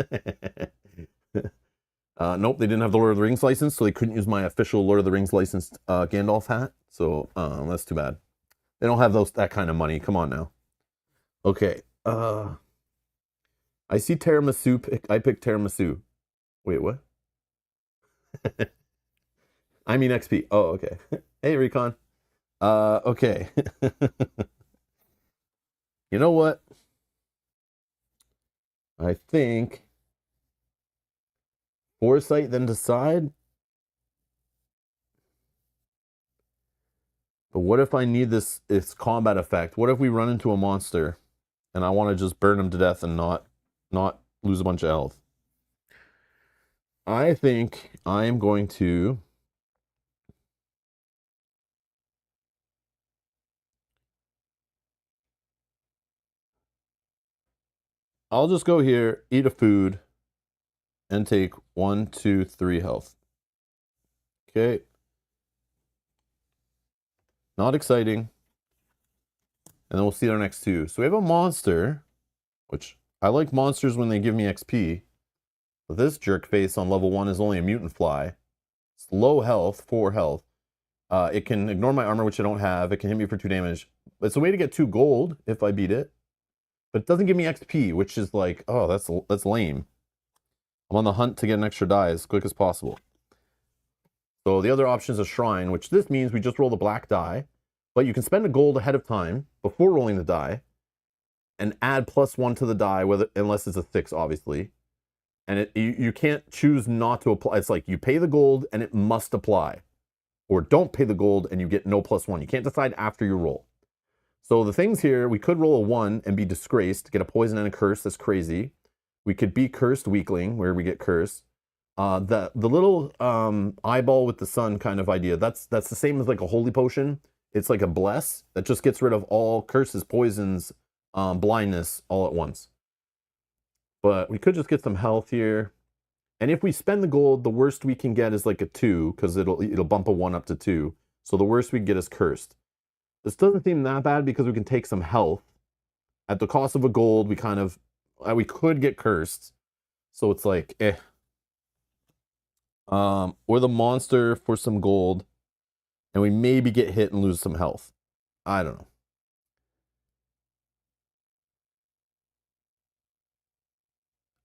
Nope, they didn't have the Lord of the Rings license, so they couldn't use my official Lord of the Rings licensed Gandalf hat. So that's too bad. They don't have that kind of money. Come on now. Okay. I see tiramisu. I picked tiramisu. Wait, what? I mean XP. Oh, okay. Hey, Recon. Okay. You know what? I think foresight, then decide. But what if I need this combat effect? What if we run into a monster and I want to just burn him to death and not lose a bunch of health? I think I am going to I'll just go here, eat a food, and take 1, 2, 3 health. Okay. Not exciting. And then we'll see our next two. So we have a monster, which I like monsters when they give me XP. But this jerk face on level 1 is only a mutant fly. It's low health, 4 health. It can ignore my armor, which I don't have. It can hit me for 2 damage. It's a way to get 2 gold if I beat it. But it doesn't give me XP, which is like, oh, that's lame. I'm on the hunt to get an extra die as quick as possible. So the other option is a shrine, which this means we just roll the black die. But you can spend a gold ahead of time before rolling the die and add +1 to the die, unless it's a 6, obviously. And you can't choose not to apply. It's like you pay the gold and it must apply. Or don't pay the gold and you get no +1. You can't decide after you roll. So the things here, we could roll a 1 and be disgraced, get a poison and a curse. That's crazy. We could be cursed weakling, where we get cursed. The little eyeball with the sun kind of idea, that's the same as like a holy potion. It's like a bless that just gets rid of all curses, poisons, blindness all at once. But we could just get some health here. And if we spend the gold, the worst we can get is like a 2, because it'll bump a 1 up to 2. So the worst we can get is cursed. This doesn't seem that bad because we can take some health. At the cost of a gold, we could get cursed. So it's like, eh. Or the monster for some gold. And we maybe get hit and lose some health. I don't know.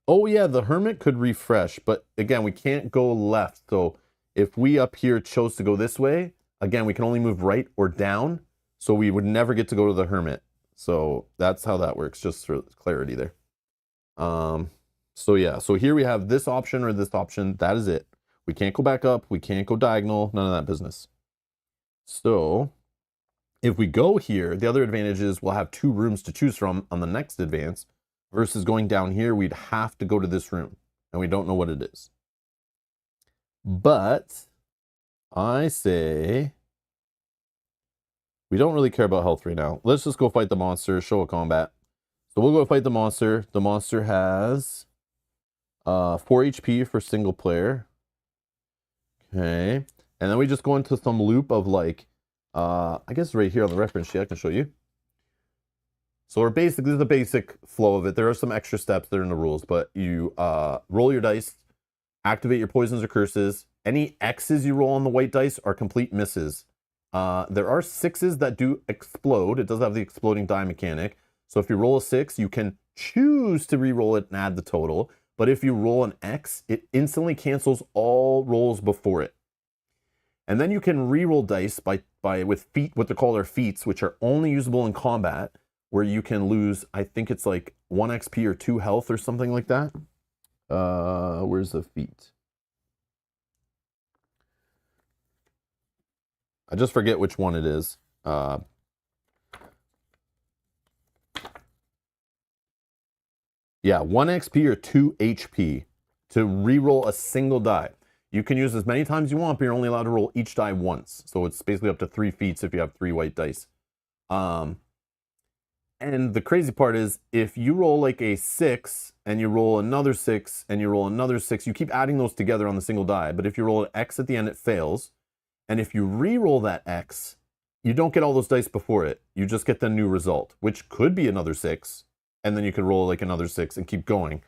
Oh yeah, the hermit could refresh, but again, we can't go left. So if we up here chose to go this way, again, we can only move right or down. So we would never get to go to the hermit. So that's how that works, just for clarity there. So yeah, so here we have this option or this option. That is it. We can't go back up. We can't go diagonal. None of that business. So if we go here, the other advantage is we'll have 2 rooms to choose from on the next advance, versus going down here, we'd have to go to this room, and we don't know what it is. But I say we don't really care about health right now. Let's just go fight the monster, show a combat. So we'll go fight the monster. The monster has 4 HP for single player. Okay. And then we just go into some loop of like, I guess right here on the reference sheet, I can show you. So we're this is the basic flow of it. There are some extra steps that are in the rules, but you roll your dice, activate your poisons or curses. Any X's you roll on the white dice are complete misses. There are 6s that do explode. It does have the exploding die mechanic. So if you roll a 6, you can choose to re-roll it and add the total. But if you roll an X, it instantly cancels all rolls before it. And then you can re-roll dice with feat, what they're called are feats, which are only usable in combat, where you can lose, I think it's like 1 XP or 2 health or something like that. Where's the feat? I just forget which one it is. Yeah, 1 XP or 2 HP to re-roll a single die. You can use as many times you want, but you're only allowed to roll each die once. So it's basically up to 3 feats if you have 3 white dice. And the crazy part is, if you roll like a 6, and you roll another 6, and you roll another 6, you keep adding those together on the single die. But if you roll an X at the end, it fails. And if you re-roll that X, you don't get all those dice before it. You just get the new result, which could be another 6. And then you could roll like another 6 and keep going.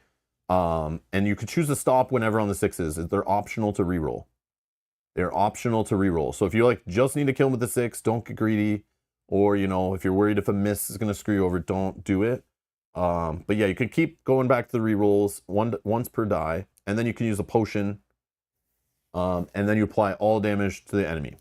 And you could choose to stop whenever on the 6s. They're optional to re-roll. They're optional to re-roll. So if you like just need to kill them with the 6, don't get greedy. Or, you know, if you're worried if a miss is going to screw you over, don't do it. But yeah, you can keep going back to the re-rolls once per die. And then you can use a potion. And then you apply all damage to the enemy.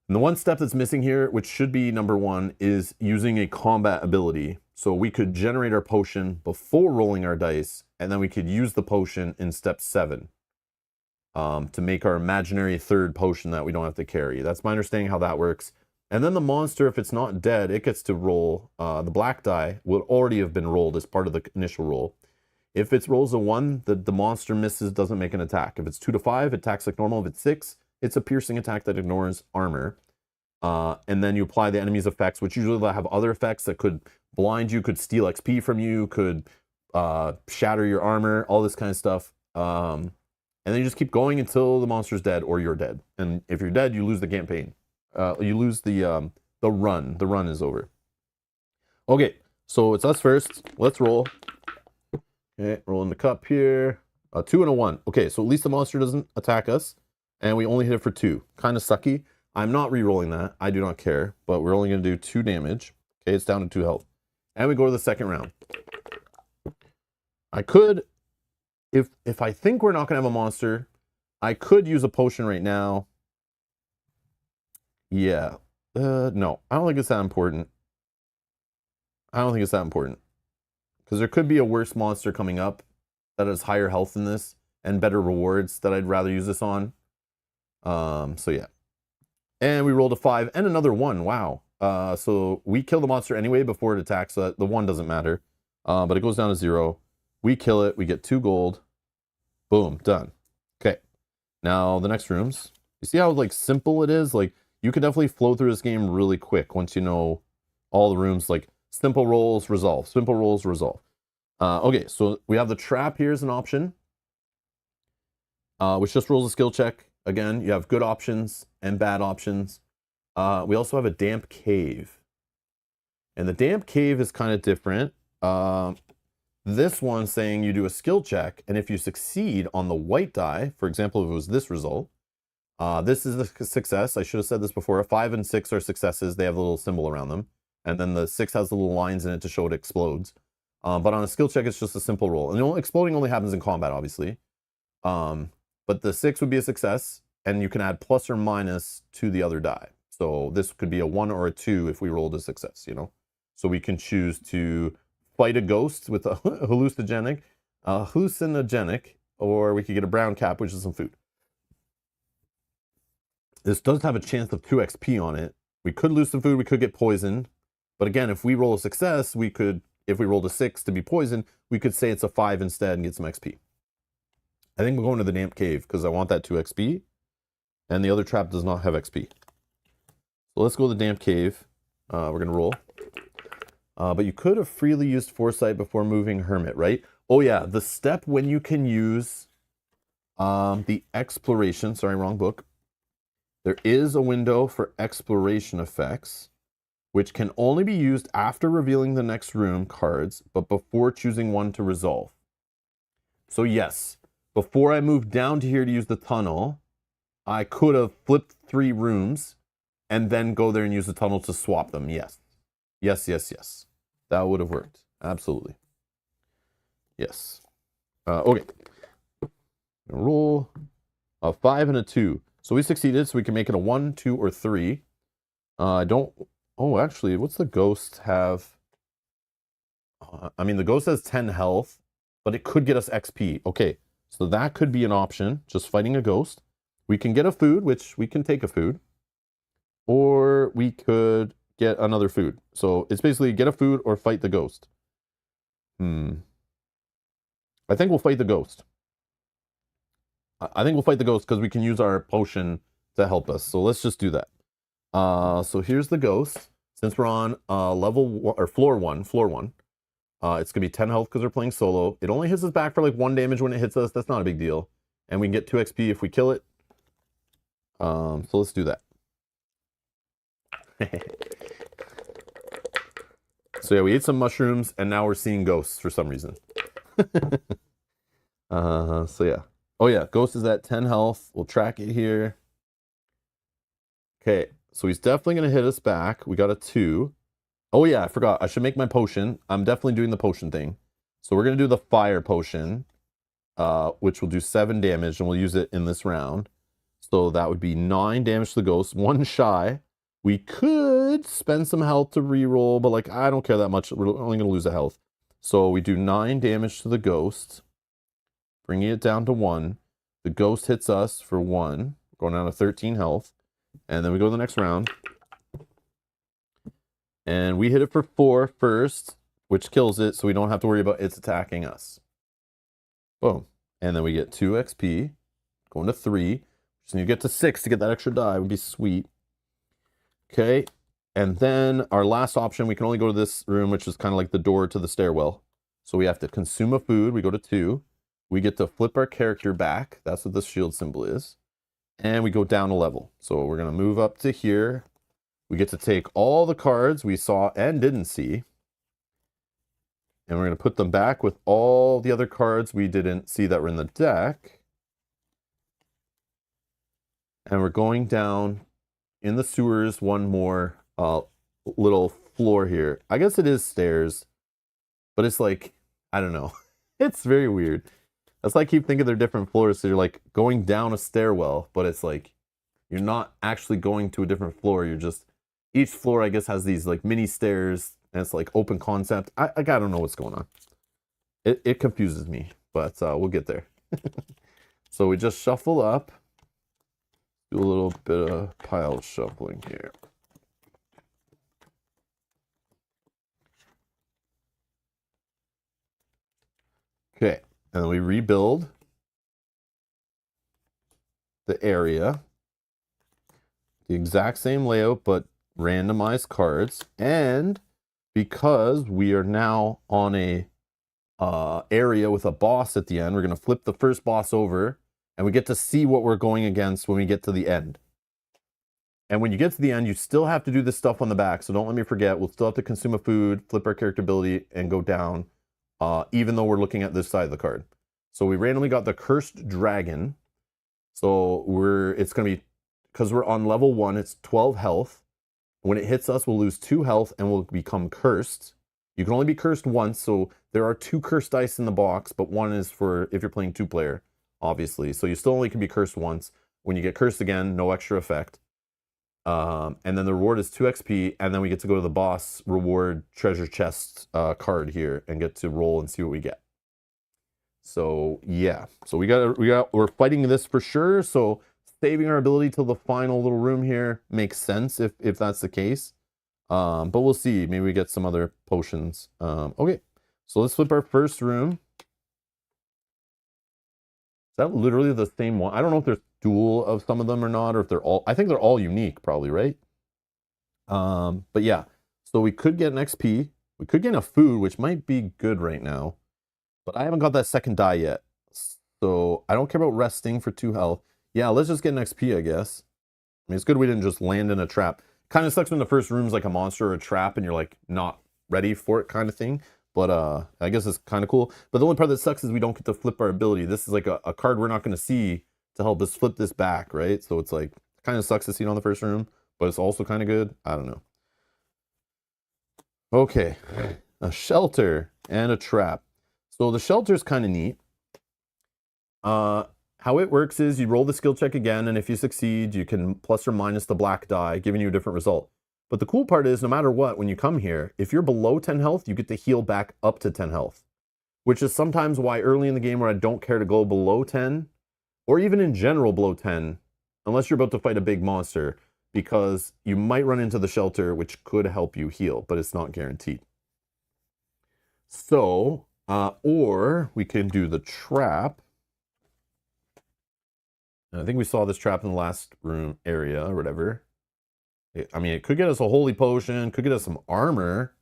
And the one step that's missing here, which should be number 1, is using a combat ability. So we could generate our potion before rolling our dice, and then we could use the potion in step 7 to make our imaginary 3rd potion that we don't have to carry. That's my understanding how that works. And then the monster, if it's not dead, it gets to roll. The black die will already have been rolled as part of the initial roll. If it rolls a 1, the monster misses, doesn't make an attack. If it's 2 to 5, it attacks like normal. If it's 6, it's a piercing attack that ignores armor. And then you apply the enemy's effects, which usually have other effects that could blind you, could steal XP from you, could shatter your armor, all this kind of stuff. And then you just keep going until the monster's dead or you're dead. And if you're dead, you lose the campaign. You lose the run. The run is over. Okay, so it's us first. Let's roll. Okay, roll in the cup here. A 2 and a 1. Okay, so at least the monster doesn't attack us, and we only hit it for 2. Kind of sucky. I'm not re-rolling that. I do not care, but we're only going to do 2 damage. Okay, it's down to 2 health. And we go to the second round. I could, if I think we're not going to have a monster, I could use a potion right now. Yeah. No, I don't think it's that important. I don't think it's that important. Because there could be a worse monster coming up that has higher health than this and better rewards that I'd rather use this on. So yeah. And we rolled a 5 and another 1. Wow. So we kill the monster anyway before it attacks. So the 1 doesn't matter. But it goes down to 0. We kill it. We get 2 gold. Boom. Done. Okay. Now the next rooms. You see how like simple it is? Like you can definitely flow through this game really quick once you know all the rooms. Like simple rolls, resolve. Simple rolls, resolve. Okay, so we have the trap here as an option, which just rolls a skill check. Again, you have good options and bad options. We also have a damp cave. And the damp cave is kind of different. This one's saying you do a skill check, and if you succeed on the white die, for example, if it was this result, this is a success. I should have said this before. 5 and 6 are successes. They have a little symbol around them. And then the 6 has the little lines in it to show it explodes. But on a skill check, it's just a simple roll. And exploding only happens in combat, obviously. But the 6 would be a success, and you can add plus or minus to the other die. So this could be a 1 or a 2 if we rolled a success, you know? So we can choose to fight a ghost with a hallucinogenic, or we could get a brown cap, which is some food. This does have a chance of 2 XP on it. We could lose some food, we could get poisoned. But again, if we roll a success, we could, if we rolled a 6 to be poisoned, we could say it's a 5 instead and get some XP. I think we're going to the damp cave because I want that 2 XP. And the other trap does not have XP. So let's go to the damp cave. We're going to roll. But you could have freely used foresight before moving hermit, right? Oh yeah, the step when you can use the exploration, sorry, wrong book. There is a window for exploration effects, which can only be used after revealing the next room cards, but before choosing one to resolve. So yes, before I moved down to here to use the tunnel, I could have flipped 3 rooms and then go there and use the tunnel to swap them. Yes. Yes, yes, yes. That would have worked. Absolutely. Yes. Okay. Roll a 5 and a 2. So we succeeded, so we can make it a 1, 2, or 3. I don't... Oh, actually, what's the ghost have? I mean, the ghost has 10 health, but it could get us XP. Okay, so that could be an option, just fighting a ghost. We can get a food, which we can take a food. Or we could get another food. So it's basically get a food or fight the ghost. I think we'll fight the ghost. I think we'll fight the ghost because we can use our potion to help us. So let's just do that. So here's the ghost. Since we're on level 1 or floor 1, it's gonna be 10 health because we're playing solo. It only hits us back for like 1 damage when it hits us. That's not a big deal, and we can get 2 XP if we kill it. So let's do that. So yeah, we ate some mushrooms, and now we're seeing ghosts for some reason. So yeah. Oh yeah, ghost is at 10 health. We'll track it here. Okay, so he's definitely going to hit us back. We got a 2. Oh yeah, I forgot. I should make my potion. I'm definitely doing the potion thing. So we're going to do the fire potion, which will do 7 damage, and we'll use it in this round. So that would be 9 damage to the ghost, 1 shy. We could spend some health to reroll, but like I don't care that much. We're only going to lose a health. So we do 9 damage to the ghost, bringing it down to 1. The ghost hits us for 1, going down to 13 health. And then we go to the next round. And we hit it for 4 first, which kills it, so we don't have to worry about it's attacking us. Boom. And then we get 2 XP, going to 3. Just need to get to 6 to get that extra die. Would be sweet. Okay. And then our last option, we can only go to this room, which is kind of like the door to the stairwell. So we have to consume a food. We go to 2. We get to flip our character back. That's what the shield symbol is. and we go down a level. So we're going to move up to here. We get to take all the cards we saw and didn't see, and we're going to put them back with all the other cards we didn't see that were in the deck. And we're going down in the sewers one more little floor here. I guess it is stairs, but it's like, I don't know. It's very weird. That's why I keep thinking they're different floors. So you're like going down a stairwell, but it's like you're not actually going to a different floor. You're just, each floor I guess has these like mini stairs, and it's like open concept. I don't know what's going on. It confuses me, but we'll get there. So we just shuffle up. Do a little bit of pile shuffling here. Okay, and then we rebuild the area. The exact same layout, but randomized cards. And because we are now on a area with a boss at the end, we're going to flip the first boss over, and we get to see what we're going against when we get to the end. And when you get to the end, you still have to do this stuff on the back, so don't let me forget. We'll still have to consume a food, flip our character ability, and go down, even though we're looking at this side of the card. So we randomly got the Cursed Dragon. So it's going to be, because we're on level 1, it's 12 health. When it hits us, we'll lose 2 health and we'll become cursed. You can only be cursed once, so there are 2 cursed dice in the box, but one is for if you're playing 2-player, obviously. So you still only can be cursed once. When you get cursed again, no extra effect. And then the reward is 2 XP, and then we get to go to the boss reward treasure chest card here and get to roll and see what we get. So yeah, so we're fighting this for sure. So saving our ability till the final little room here makes sense if that's the case. But we'll see. Maybe we get some other potions. Okay, so let's flip our first room. Is that literally the same one? I don't know if there's dual of some of them or not, or if they're all, I think they're all unique probably, right? But yeah, so we could get an XP. We could get a food, which might be good right now, but I haven't got that second die yet. So I don't care about resting for 2 health. Yeah, let's just get an XP, I guess. I mean, it's good we didn't just land in a trap. Kind of sucks when the first room's like a monster or a trap and you're like not ready for it kind of thing. But I guess it's kind of cool. But the only part that sucks is we don't get to flip our ability. This is like a card we're not going to see to help us flip this back, right? So it's like, kind of sucks to see it on the first room, but it's also kind of good. I don't know. Okay, a shelter and a trap. So the shelter is kind of neat. How it works is you roll the skill check again, and if you succeed, you can plus or minus the black die, giving you a different result. But the cool part is, no matter what, when you come here, if you're below 10 health, you get to heal back up to 10 health. Which is sometimes why early in the game where I don't care to go below 10, or even in general below 10, unless you're about to fight a big monster, because you might run into the shelter, which could help you heal, but it's not guaranteed. So, or we can do the trap. I think we saw this trap in the last room area or whatever. I mean, it could get us a holy potion, could get us some armor,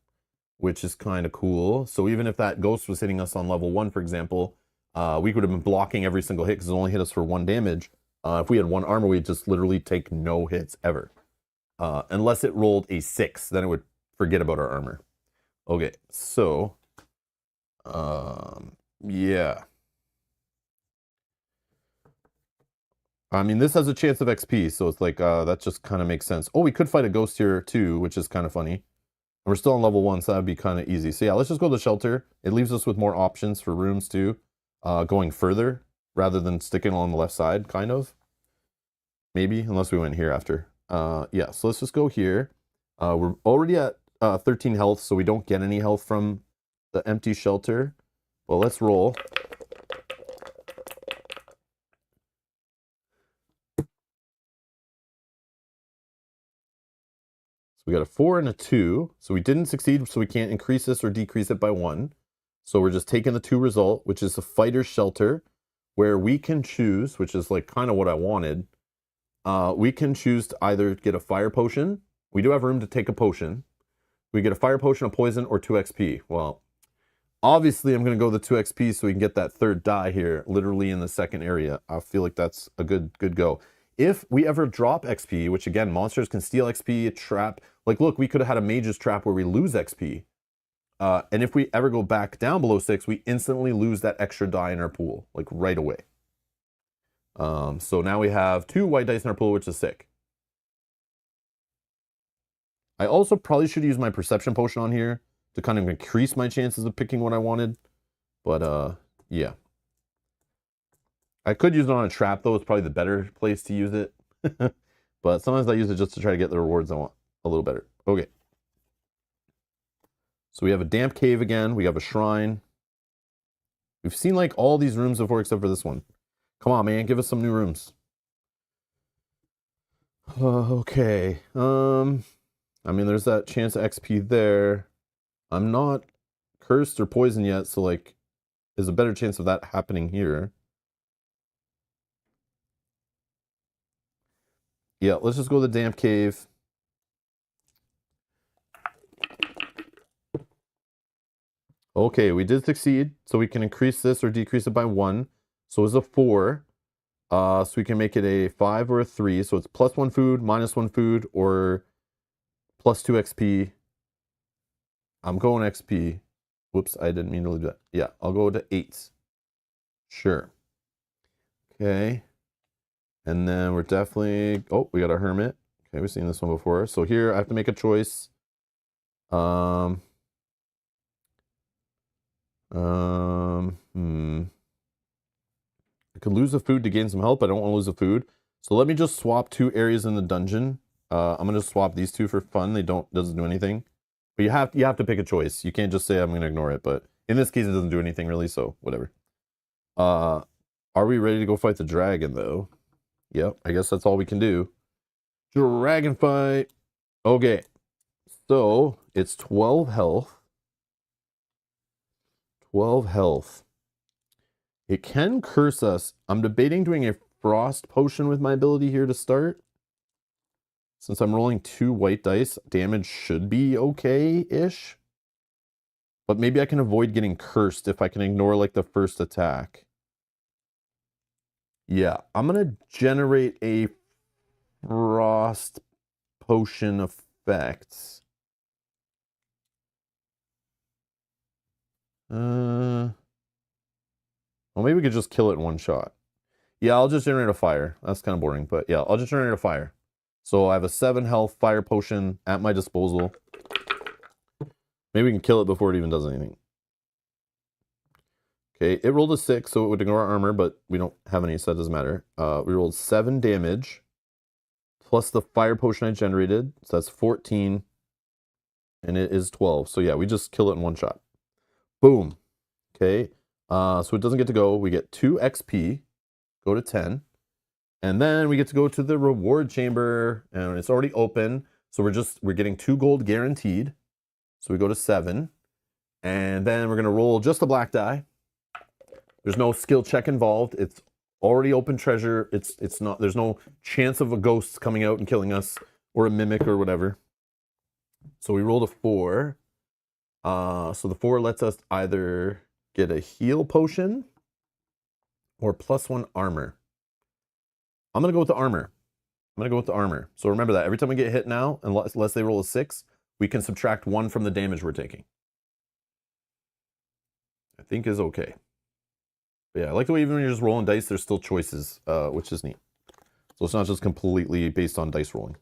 which is kind of cool. So even if that ghost was hitting us on level 1, for example, we could have been blocking every single hit because it only hit us for 1 damage. If we had 1 armor, we'd just literally take no hits ever. Unless it rolled a 6, then it would forget about our armor. Okay, so, yeah. I mean, this has a chance of XP, so it's like, that just kind of makes sense. Oh, we could fight a ghost here too, which is kind of funny. And we're still on level 1, so that'd be kind of easy. So yeah, let's just go to the shelter. It leaves us with more options for rooms too, going further rather than sticking on the left side, kind of. Maybe, unless we went here after. Yeah, so let's just go here. We're already at 13 health, so we don't get any health from the empty shelter. Well, let's roll. So we got a 4 and a 2. So we didn't succeed, so we can't increase this or decrease it by 1. So we're just taking the 2 result, which is a fighter's shelter, where we can choose, which is like kind of what I wanted. We can choose to either get a fire potion. We do have room to take a potion. We get a fire potion, a poison, or 2 XP. Well, obviously I'm going to go the 2 XP so we can get that 3rd die here, literally in the second area. I feel like that's a good go. if we ever drop XP, which again, monsters can steal XP, trap. Like, look, we could have had a mage's trap where we lose XP. And if we ever go back down below 6, we instantly lose that extra die in our pool, like right away. So now we have 2 white dice in our pool, which is sick. I also probably should use my perception potion on here to kind of increase my chances of picking what I wanted. But yeah. I could use it on a trap though, it's probably the better place to use it. But sometimes I use it just to try to get the rewards I want a little better. Okay. So we have a damp cave again, we have a shrine. We've seen like all these rooms before except for this one. Come on, man, give us some new rooms. Okay. I mean, there's that chance of XP there. I'm not cursed or poisoned yet, so like, there's a better chance of that happening here. Yeah, let's just go to the damp cave. Okay, we did succeed, so we can increase this or decrease it by 1. So it's a 4. So we can make it a 5 or a 3. So it's +1 food, -1 food, or +2 XP. I'm going XP. Whoops, I didn't mean to do that. Yeah, I'll go to 8. Sure. Okay. And then we're definitely... Oh, we got a hermit. Okay, we've seen this one before. So here I have to make a choice. I could lose the food to gain some health, but I don't want to lose the food. So let me just swap 2 areas in the dungeon. I'm gonna swap these 2 for fun. They doesn't do anything. But you have to pick a choice. You can't just say I'm gonna ignore it, but in this case it doesn't do anything really, so whatever. Are we ready to go fight the dragon though? Yep, I guess that's all we can do. Dragon fight. Okay. So it's 12 health. 12 health. It can curse us. I'm debating doing a frost potion with my ability here to start. Since I'm rolling 2 white dice, damage should be okay-ish. But maybe I can avoid getting cursed if I can ignore like the first attack. Yeah, I'm gonna generate a frost potion effect. Well, maybe we could just kill it in one shot. Yeah, I'll just generate a fire. That's kind of boring, but yeah, I'll just generate a fire. So I have a 7 health fire potion at my disposal. Maybe we can kill it before it even does anything. Okay, it rolled a 6, so it would ignore our armor, but we don't have any, so that doesn't matter. We rolled 7 damage, plus the fire potion I generated, so that's 14, and it is 12. So yeah, we just kill it in one shot. Boom. Okay, so it doesn't get to go. We get 2 XP, go to 10, and then we get to go to the reward chamber, and it's already open, so we're getting 2 gold guaranteed. So we go to 7, and then we're gonna roll just a black die. There's no skill check involved. It's already open treasure. It's not. There's no chance of a ghost coming out and killing us or a mimic or whatever. So we rolled a 4. So the 4 lets us either get a heal potion or +1 armor. I'm gonna go with the armor. So remember that every time we get hit now, unless they roll a 6, we can subtract 1 from the damage we're taking. I think is okay. But yeah, I like the way even when you're just rolling dice, there's still choices, which is neat. So it's not just completely based on dice rolling.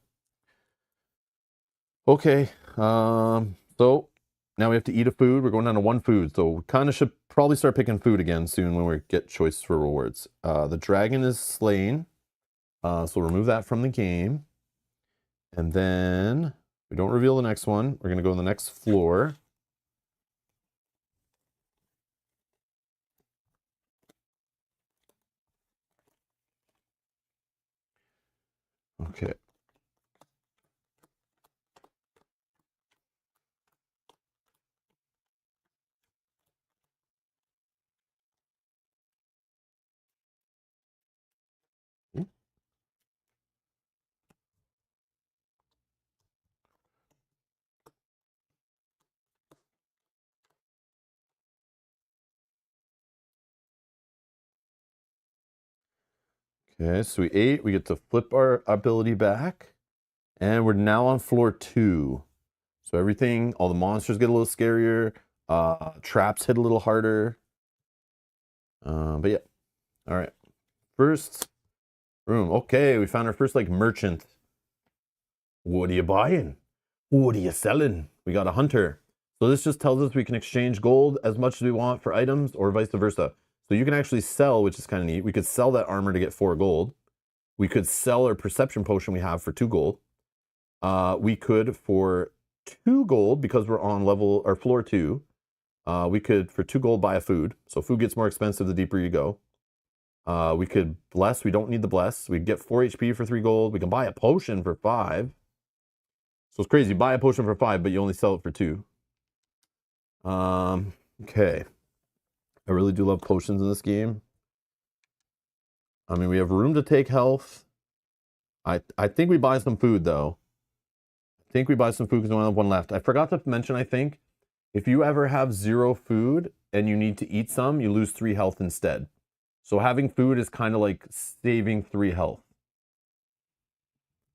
Okay, so now we have to eat a food. We're going down to 1 food, so we kind of should probably start picking food again soon when we get choices for rewards. The dragon is slain, so we'll remove that from the game. And then we don't reveal the next one. We're gonna go on the next floor. Okay. Okay, so we ate. We get to flip our ability back. And we're now on floor 2. So everything, all the monsters get a little scarier. Traps hit a little harder. But yeah. All right. First room. Okay, we found our first like merchant. What are you buying? What are you selling? We got a hunter. So this just tells us we can exchange gold as much as we want for items or vice versa. So you can actually sell, which is kind of neat. We could sell that armor to get 4 gold. We could sell our perception potion we have for 2 gold. We could for 2 gold, because we're on level or floor 2, we could for 2 gold buy a food. So food gets more expensive the deeper you go. We could bless. We don't need the bless. We get 4 HP for 3 gold. We can buy a potion for 5. So it's crazy. Buy a potion for 5, but you only sell it for 2. Okay. I really do love potions in this game. I mean, we have room to take health. I think we buy some food, though. I think we buy some food because we only have 1 left. I forgot to mention, I think, if you ever have 0 food and you need to eat some, you lose 3 health instead. So having food is kind of like saving 3 health.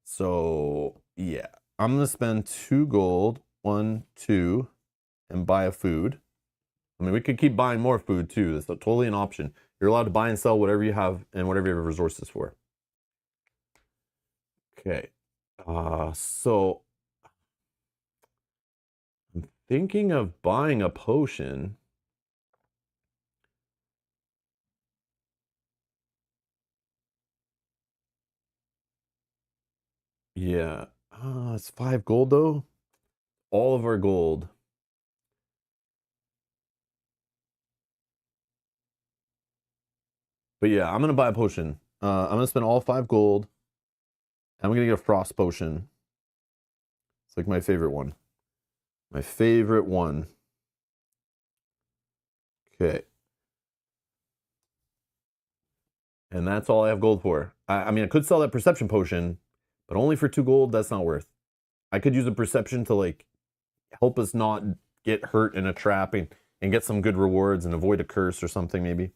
So, yeah. I'm going to spend 2 gold, 1, 2, and buy a food. I mean, we could keep buying more food, too. That's totally an option. You're allowed to buy and sell whatever you have and whatever you have resources for. Okay. So I'm thinking of buying a potion. Yeah. It's 5 gold, though. All of our gold. But yeah, I'm going to buy a potion. I'm going to spend all 5 gold. I'm going to get a frost potion. It's like my favorite one. My favorite one. Okay. And that's all I have gold for. I mean, I could sell that perception potion, but only for 2 gold. That's not worth. I could use a perception to like help us not get hurt in a trap and get some good rewards and avoid a curse or something maybe.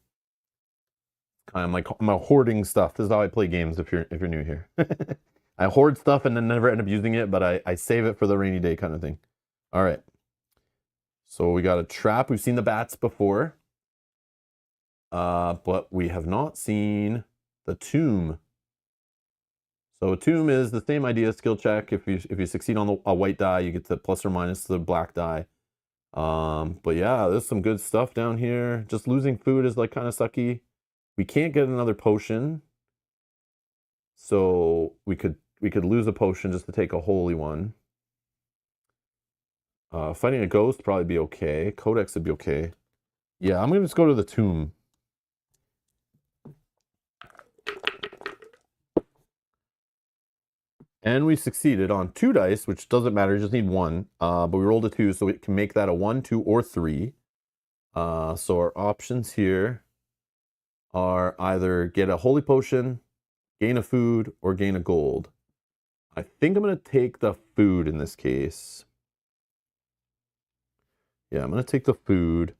Kind of like I'm hoarding stuff. This is how I play games if you're new here. I hoard stuff and then never end up using it, but I save it for the rainy day kind of thing. All right. So we got a trap. We've seen the bats before. But we have not seen the tomb. So a tomb is the same idea, skill check. If you succeed on a white die, you get the plus or minus the black die. But yeah, there's some good stuff down here. Just losing food is like kind of sucky. We can't get another potion. So we could lose a potion just to take a holy one. Fighting a ghost probably be okay. Codex would be okay. Yeah, I'm gonna just go to the tomb. And we succeeded on 2 dice, which doesn't matter, you just need 1. But we rolled a 2, so we can make that a 1, 2, or 3. So our options here are either get a holy potion, gain a food, or gain a gold. I think I'm going to take the food in this case. Yeah, I'm going to take the food,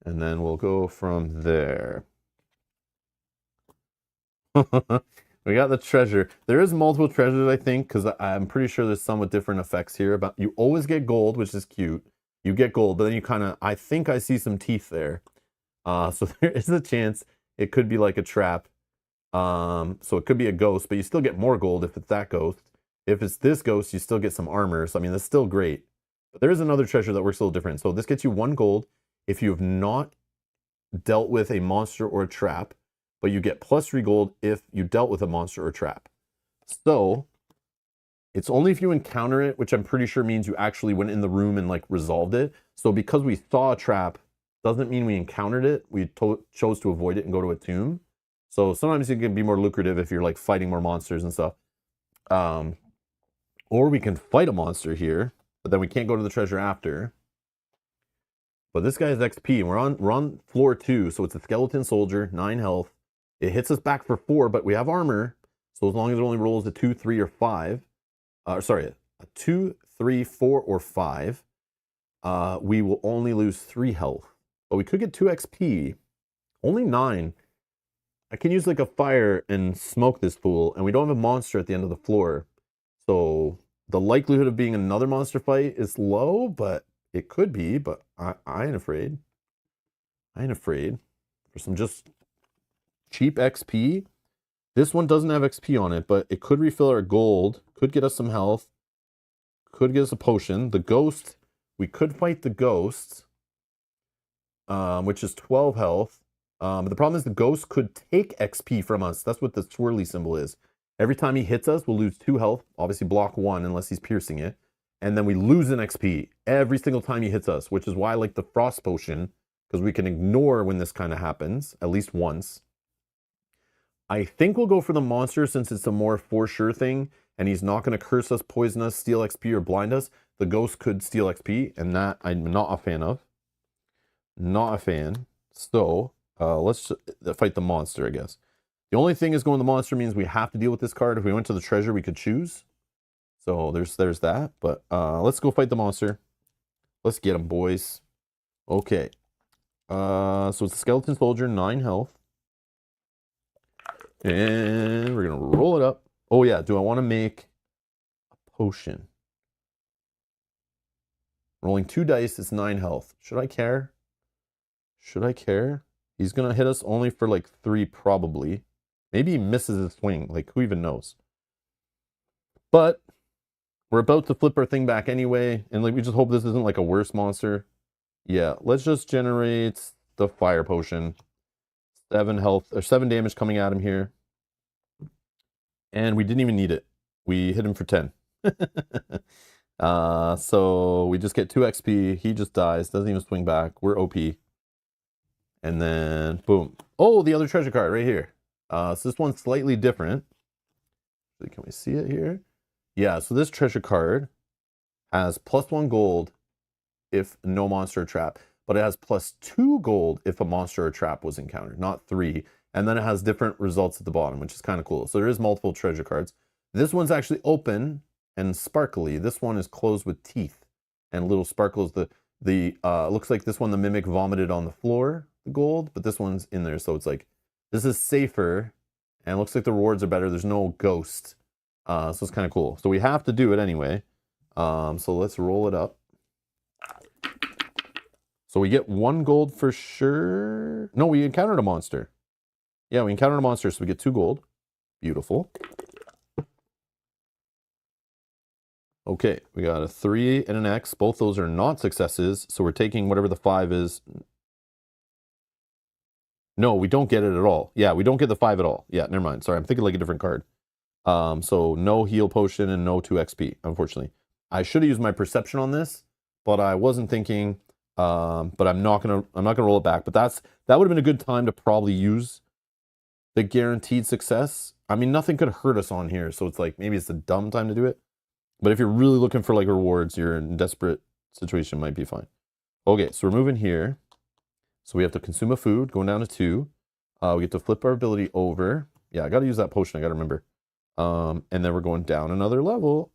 and then we'll go from there. We got the treasure. There is multiple treasures, I think, because I'm pretty sure there's some with different effects here. But you always get gold, which is cute. You get gold, but then you kind of, I think I see some teeth there. So there is a chance it could be like a trap. So it could be a ghost, but you still get more gold if it's that ghost. If it's this ghost, you still get some armor. So I mean, that's still great. But there is another treasure that works a little different. So this gets you 1 gold if you have not dealt with a monster or a trap, but you get plus 3 gold if you dealt with a monster or trap. So it's only if you encounter it, which I'm pretty sure means you actually went in the room and like resolved it. So because we saw a trap doesn't mean we encountered it. We chose to avoid it and go to a tomb. So sometimes it can be more lucrative if you're like fighting more monsters and stuff. Or we can fight a monster here, but then we can't go to the treasure after. But this guy has XP, and we're on floor 2, so it's a skeleton soldier, 9 health. It hits us back for 4, but we have armor, so as long as it only rolls a 2, 3, or 5, a 2, 3, 4, or 5, we will only lose 3 health. But we could get 2 XP, only 9. I can use like a fire and smoke this fool, and we don't have a monster at the end of the floor. So the likelihood of being another monster fight is low, but it could be, but I ain't afraid. I ain't afraid. For some just cheap XP. This one doesn't have XP on it, but it could refill our gold, could get us some health, could get us a potion. The ghost, we could fight the ghost, which is 12 health. But the problem is the ghost could take XP from us. That's what the swirly symbol is. Every time he hits us, we'll lose 2 health. Obviously block 1 unless he's piercing it. And then we lose an XP every single time he hits us, which is why I like the frost potion, because we can ignore when this kind of happens, at least once. I think we'll go for the monster since it's a more for sure thing, and he's not going to curse us, poison us, steal XP, or blind us. The ghost could steal XP, and that I'm not a fan of. Not a fan. So, let's fight the monster, I guess. The only thing is going to the monster means we have to deal with this card. If we went to the treasure, we could choose. So there's that. But let's go fight the monster. Let's get him, boys. Okay. So it's a skeleton soldier, 9 health. And we're going to roll it up. Oh, yeah. Do I want to make a potion? Rolling 2 dice, it's 9 health. Should I care? Should I care? He's going to hit us only for like 3 probably. Maybe he misses his swing. Like, who even knows? But we're about to flip our thing back anyway. And like, we just hope this isn't like a worse monster. Yeah, let's just generate the fire potion. 7 health, or 7 damage coming at him here. And we didn't even need it. We hit him for 10. So we just get 2 XP. He just dies. Doesn't even swing back. We're OP. And then, boom. Oh, the other treasure card right here. So this one's slightly different. Can we see it here? Yeah, so this treasure card has +1 gold if no monster or trap. But it has +2 gold if a monster or trap was encountered, not 3. And then it has different results at the bottom, which is kind of cool. So there is multiple treasure cards. This one's actually open and sparkly. This one is closed with teeth and little sparkles. Looks like this one, the mimic vomited on the floor, the gold, but this one's in there. So it's like, this is safer and it looks like the rewards are better. There's no ghost. So it's kind of cool. So we have to do it anyway. So let's roll it up. So we get 1 gold for sure. No, we encountered a monster. Yeah, we encountered a monster, so we get 2 gold. Beautiful. Okay, we got a 3 and an X. Both those are not successes, so we're taking whatever the 5 is. No, we don't get it at all. Yeah, we don't get the 5 at all. Yeah, never mind. Sorry, I'm thinking like a different card. So no heal potion and no 2 XP, unfortunately. I should have used my perception on this, but I wasn't thinking. But I'm not gonna roll it back. But that would have been a good time to probably use the guaranteed success. I mean, nothing could hurt us on here, so it's like maybe it's a dumb time to do it. But if you're really looking for like rewards, you're in a desperate situation, might be fine. Okay, so we're moving here. So we have to consume a food, going down to 2. We get to flip our ability over. Yeah, I gotta use that potion, I gotta remember. And then we're going down another level.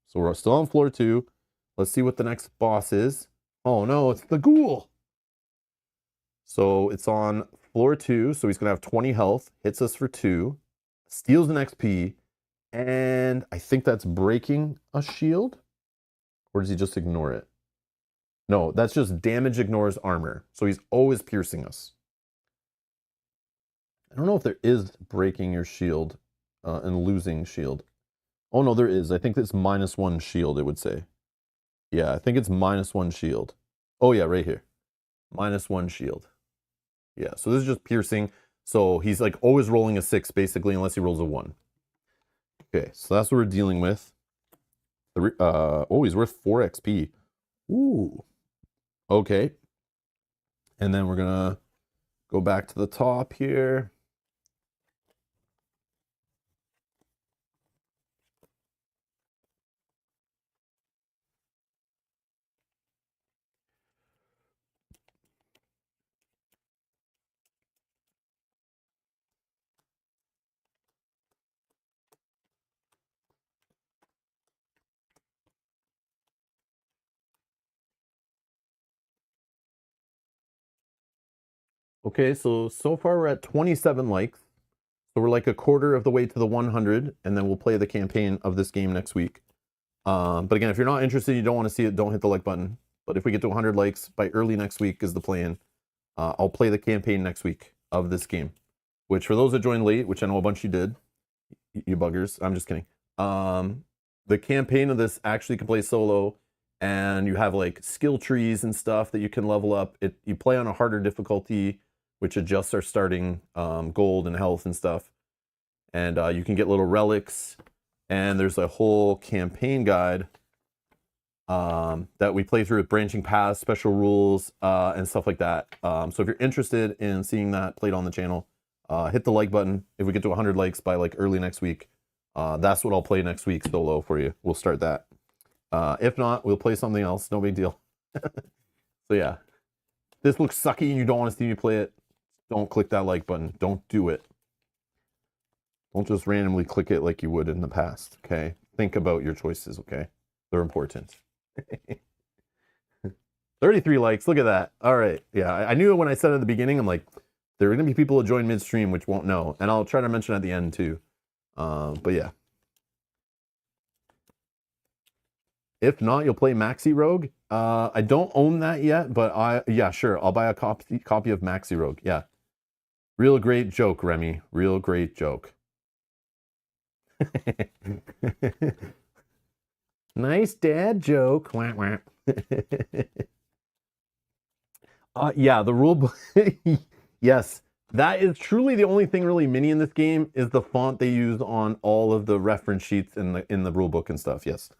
So we're still on floor 2. Let's see what the next boss is. Oh no, it's the ghoul. So it's on floor 2. So he's going to have 20 health. Hits us for 2. Steals an XP. And I think that's breaking a shield. Or does he just ignore it? No, that's just damage ignores armor. So he's always piercing us. I don't know if there is breaking your shield and losing shield. Oh no, there is. I think it's -1 shield, it would say. Yeah, I think it's -1 shield. Oh yeah, right here. -1 shield. Yeah, so this is just piercing. So he's like always rolling a 6 basically, unless he rolls a 1. Okay, so that's what we're dealing with. Oh, he's worth 4 XP. Ooh. Okay. And then we're gonna go back to the top here. Okay, so far we're at 27 likes. So we're like a quarter of the way to the 100, and then we'll play the campaign of this game next week. But again, if you're not interested, you don't want to see it, don't hit the like button. But if we get to 100 likes by early next week is the plan. I'll play the campaign next week of this game, which for those that joined late, which I know a bunch of you did, you buggers, I'm just kidding. The campaign of this actually can play solo, and you have like skill trees and stuff that you can level up. You play on a harder difficulty, which adjusts our starting gold and health and stuff. And you can get little relics, and there's a whole campaign guide that we play through with branching paths, special rules, and stuff like that. So if you're interested in seeing that played on the channel, hit the like button. If we get to 100 likes by like early next week, that's what I'll play next week solo for you. We'll start that. If not, we'll play something else. No big deal. So yeah, this looks sucky and you don't want to see me play it, don't click that like button. Don't do it. Don't just randomly click it like you would in the past, okay? Think about your choices, okay? They're important. 33 likes, look at that. All right, yeah, I knew when I said at the beginning, I'm like, there are gonna be people who join midstream which won't know, and I'll try to mention at the end too. But yeah. If not, you'll play Maxi Rogue. I don't own that yet, but yeah, sure, I'll buy a copy of Maxi Rogue, yeah. Real great joke, Remy, real great joke. Nice dad joke. Yeah, the rule book. Yes, that is truly the only thing really mini in this game is the font they use on all of the reference sheets in the rule book and stuff. Yes.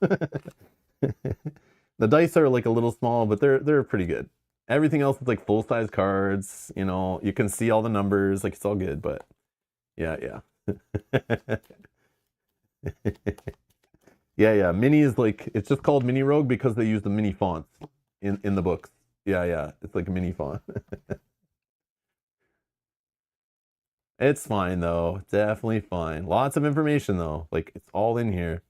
The dice are like a little small, but they're pretty good. Everything else is like full-size cards, you know, you can see all the numbers, like it's all good, but yeah. Yeah, mini is like, it's just called Mini Rogue because they use the mini fonts in the books. Yeah, it's like a mini font. It's fine though, definitely fine. Lots of information though, like it's all in here.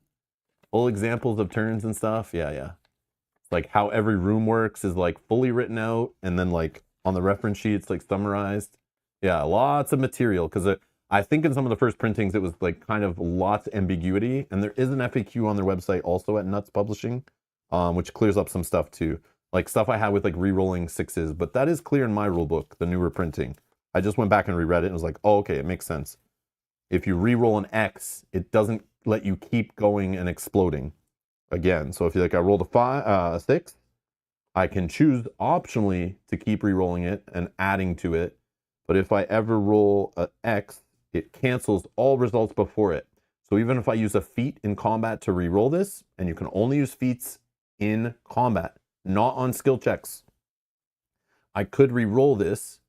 Full examples of turns and stuff, yeah. Like how every room works is like fully written out, and then like on the reference sheets like summarized. Yeah, lots of material, because I think in some of the first printings it was like kind of lots of ambiguity, and there is an FAQ on their website also at Nuts Publishing, which clears up some stuff too. Like stuff I had with like re-rolling sixes, but that is clear in my rule book, the newer printing. I just went back and reread it and was like, oh, okay, it makes sense. If you re-roll an X, it doesn't let you keep going and exploding again. So if you like, I rolled a 6, I can choose optionally to keep re-rolling it and adding to it. But if I ever roll an X, it cancels all results before it. So even if I use a feat in combat to re-roll this, and you can only use feats in combat, not on skill checks, I could re-roll this,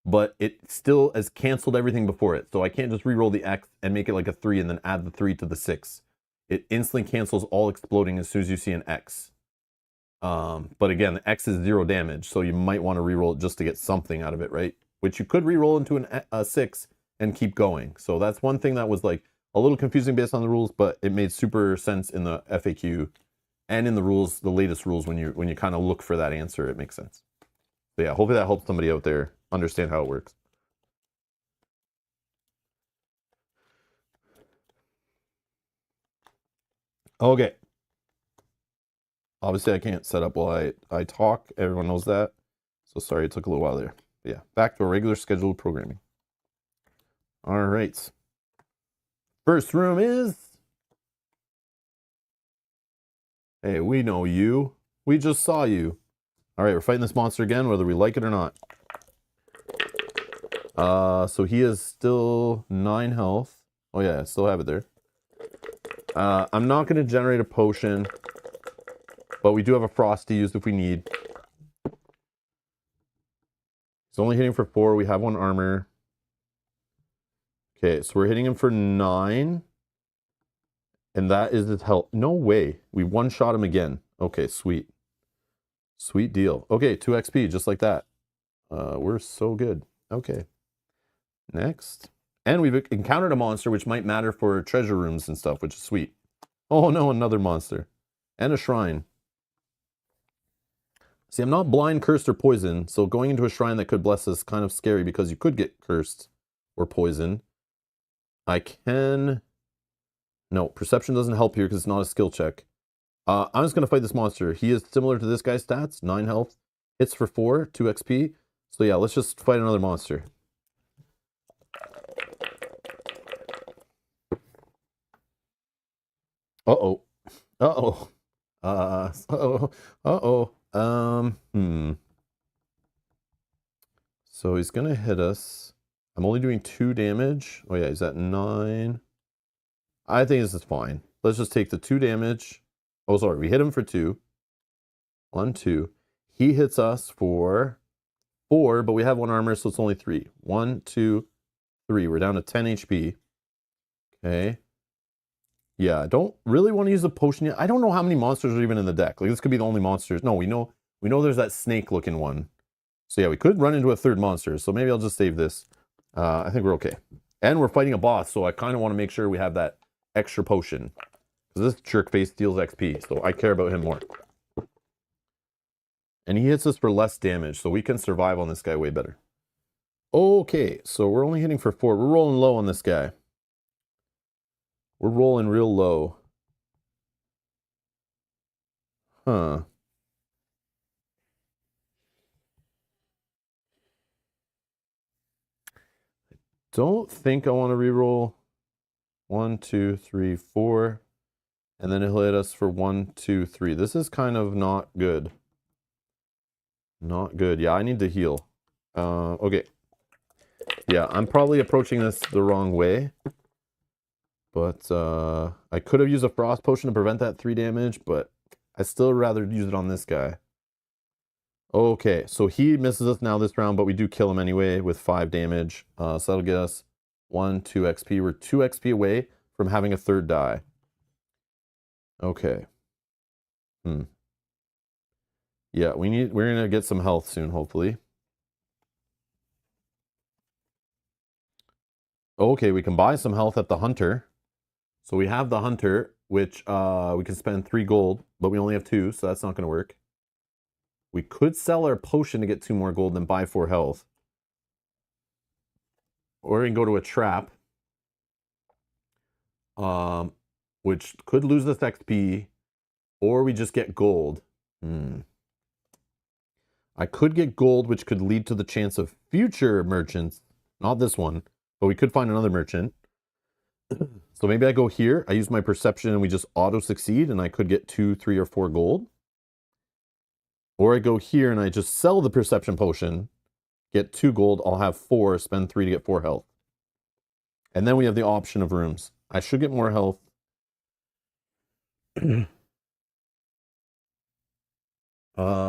but it still has canceled everything before it. So I can't just re-roll the X and make it like a 3 and then add the 3 to the 6. It instantly cancels all exploding as soon as you see an X. But again, the X is 0 damage, so you might want to re-roll it just to get something out of it, right? Which you could re-roll into a 6 and keep going. So that's one thing that was like a little confusing based on the rules, but it made super sense in the FAQ and in the rules, the latest rules, when you kind of look for that answer, it makes sense. So yeah, hopefully that helps somebody out there understand how it works. Okay. Obviously I can't set up while I talk. Everyone knows that. So sorry it took a little while there. But yeah, back to our regular scheduled programming. All right. First room is... Hey, we know you. We just saw you. All right, we're fighting this monster again, whether we like it or not. So he is still 9 health. Oh yeah, I still have it there. I'm not going to generate a potion, but we do have a frost to use if we need. He's only hitting for 4. We have 1 armor. Okay, so we're hitting him for 9. And that is his health. No way. We one-shot him again. Okay, sweet. Sweet deal. Okay, 2 XP, just like that. We're so good. Okay. Next. And we've encountered a monster which might matter for treasure rooms and stuff, which is sweet. Oh no, another monster. And a shrine. See, I'm not blind, cursed, or poisoned, so going into a shrine that could bless us is kind of scary because you could get cursed or poisoned. I can... No, perception doesn't help here because it's not a skill check. I'm just going to fight this monster. He is similar to this guy's stats, 9 health. Hits for 4, 2 XP. So yeah, let's just fight another monster. Uh-oh. Uh-oh. Uh-oh. Uh-oh. So he's going to hit us. I'm only doing 2 damage. Oh yeah, he's at 9. I think this is fine. Let's just take the 2 damage. Oh, sorry. We hit him for 2. 1, 2. He hits us for 4, but we have 1 armor, so it's only 3. 1, 2, 3. We're down to 10 HP. Okay. Yeah, I don't really want to use a potion yet. I don't know how many monsters are even in the deck. Like, this could be the only monsters. No, we know there's that snake-looking one. So yeah, we could run into a 3rd monster. So maybe I'll just save this. I think we're okay. And we're fighting a boss, so I kind of want to make sure we have that extra potion. Because this jerk face deals XP, so I care about him more. And he hits us for less damage, so we can survive on this guy way better. Okay, so we're only hitting for 4. We're rolling low on this guy. We're rolling real low. Huh. Don't think I want to reroll 1, 2, 3, 4. And then he'll hit us for 1, 2, 3. This is kind of not good. Not good. Yeah, I need to heal. Okay. Yeah, I'm probably approaching this the wrong way. But I could have used a frost potion to prevent that 3 damage, but I still rather use it on this guy. Okay, so he misses us now this round, but we do kill him anyway with 5 damage. So that'll get us 1, 2 XP. We're 2 XP away from having a 3rd die. Okay. Yeah, we're gonna get some health soon, hopefully. Okay, we can buy some health at the hunter. So we have the hunter, which we can spend 3 gold, but we only have 2, so that's not gonna work. We could sell our potion to get 2 more gold and buy 4 health. Or we can go to a trap. Which could lose this XP. Or we just get gold. I could get gold, which could lead to the chance of future merchants. Not this one, but we could find another merchant. So maybe I go here, I use my perception and we just auto-succeed and I could get 2, 3, or 4 gold. Or I go here and I just sell the perception potion, get 2 gold, I'll have 4, spend 3 to get 4 health. And then we have the option of rooms. I should get more health. 4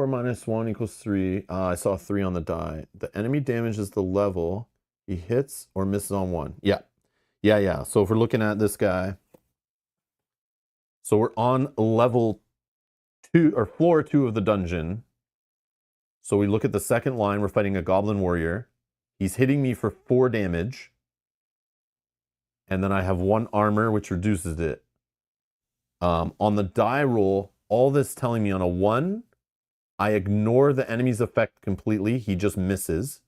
minus 1 equals 3. I saw 3 on the die. The enemy damages the level he hits or misses on 1. Yeah. So if we're looking at this guy, so we're on level 2 or floor 2 of the dungeon. So we look at the second line. We're fighting a goblin warrior. He's hitting me for 4 damage. And then I have 1 armor, which reduces it. On the die roll, all this telling me on a 1, I ignore the enemy's effect completely. He just misses.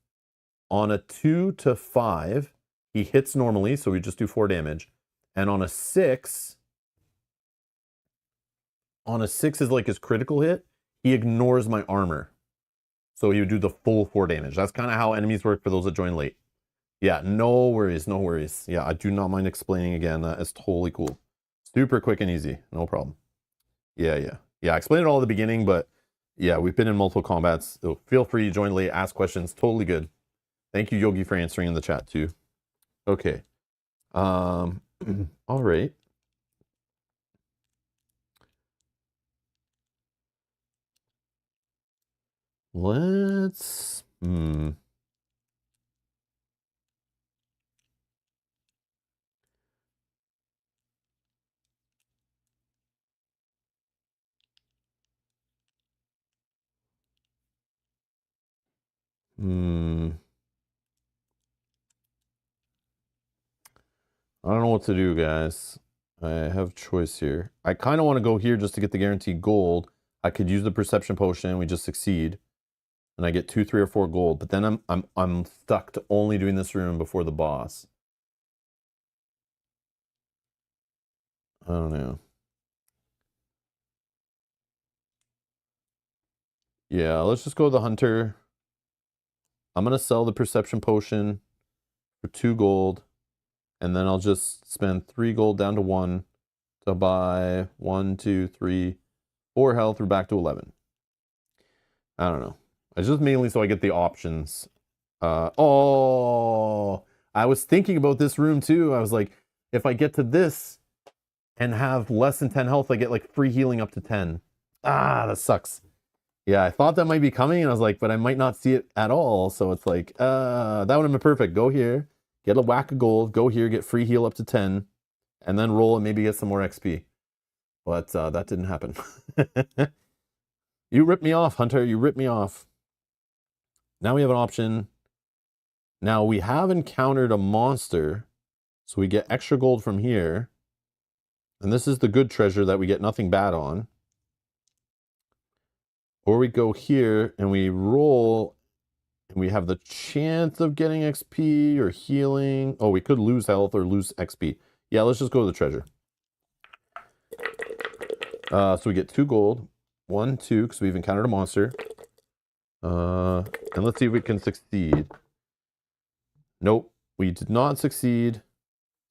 On a 2 to 5, he hits normally, so we just do 4 damage. And on a 6 is like his critical hit. He ignores my armor. So he would do the full 4 damage. That's kind of how enemies work for those that join late. Yeah, no worries, no worries. Yeah, I do not mind explaining again. That is totally cool. Super quick and easy, no problem. Yeah, I explained it all at the beginning, but yeah, we've been in multiple combats. So feel free to join late, ask questions, totally good. Thank you, Yogi, for answering in the chat too. Okay. All right. Let's I don't know what to do, guys. I have choice here. I kind of want to go here just to get the guaranteed gold. I could use the perception potion. We just succeed, and I get 2, 3, or 4 gold. But then I'm stuck to only doing this room before the boss. I don't know. Yeah, let's just go with the hunter. I'm gonna sell the perception potion for 2 gold, and then I'll just spend 3 gold down to 1 to buy 1, 2, 3, 4 health. We're back to 11. I don't know. It's just mainly so I get the options. Oh, I was thinking about this room too. I was like, if I get to this and have less than 10 health, I get like free healing up to 10. Ah, that sucks. Yeah, I thought that might be coming, and I was like, but I might not see it at all. So it's like, that would have been perfect. Go here, get a whack of gold, go here, get free heal up to 10, and then roll and maybe get some more XP. But that didn't happen. You ripped me off, Hunter. You ripped me off. Now we have an option. Now we have encountered a monster, so we get extra gold from here. And this is the good treasure that we get nothing bad on. Or we go here and we roll and we have the chance of getting XP or healing. Oh, we could lose health or lose XP. Yeah, let's just go to the treasure. So we get 2 gold. 1, 2, because we've encountered a monster. And let's see if we can succeed. Nope, we did not succeed.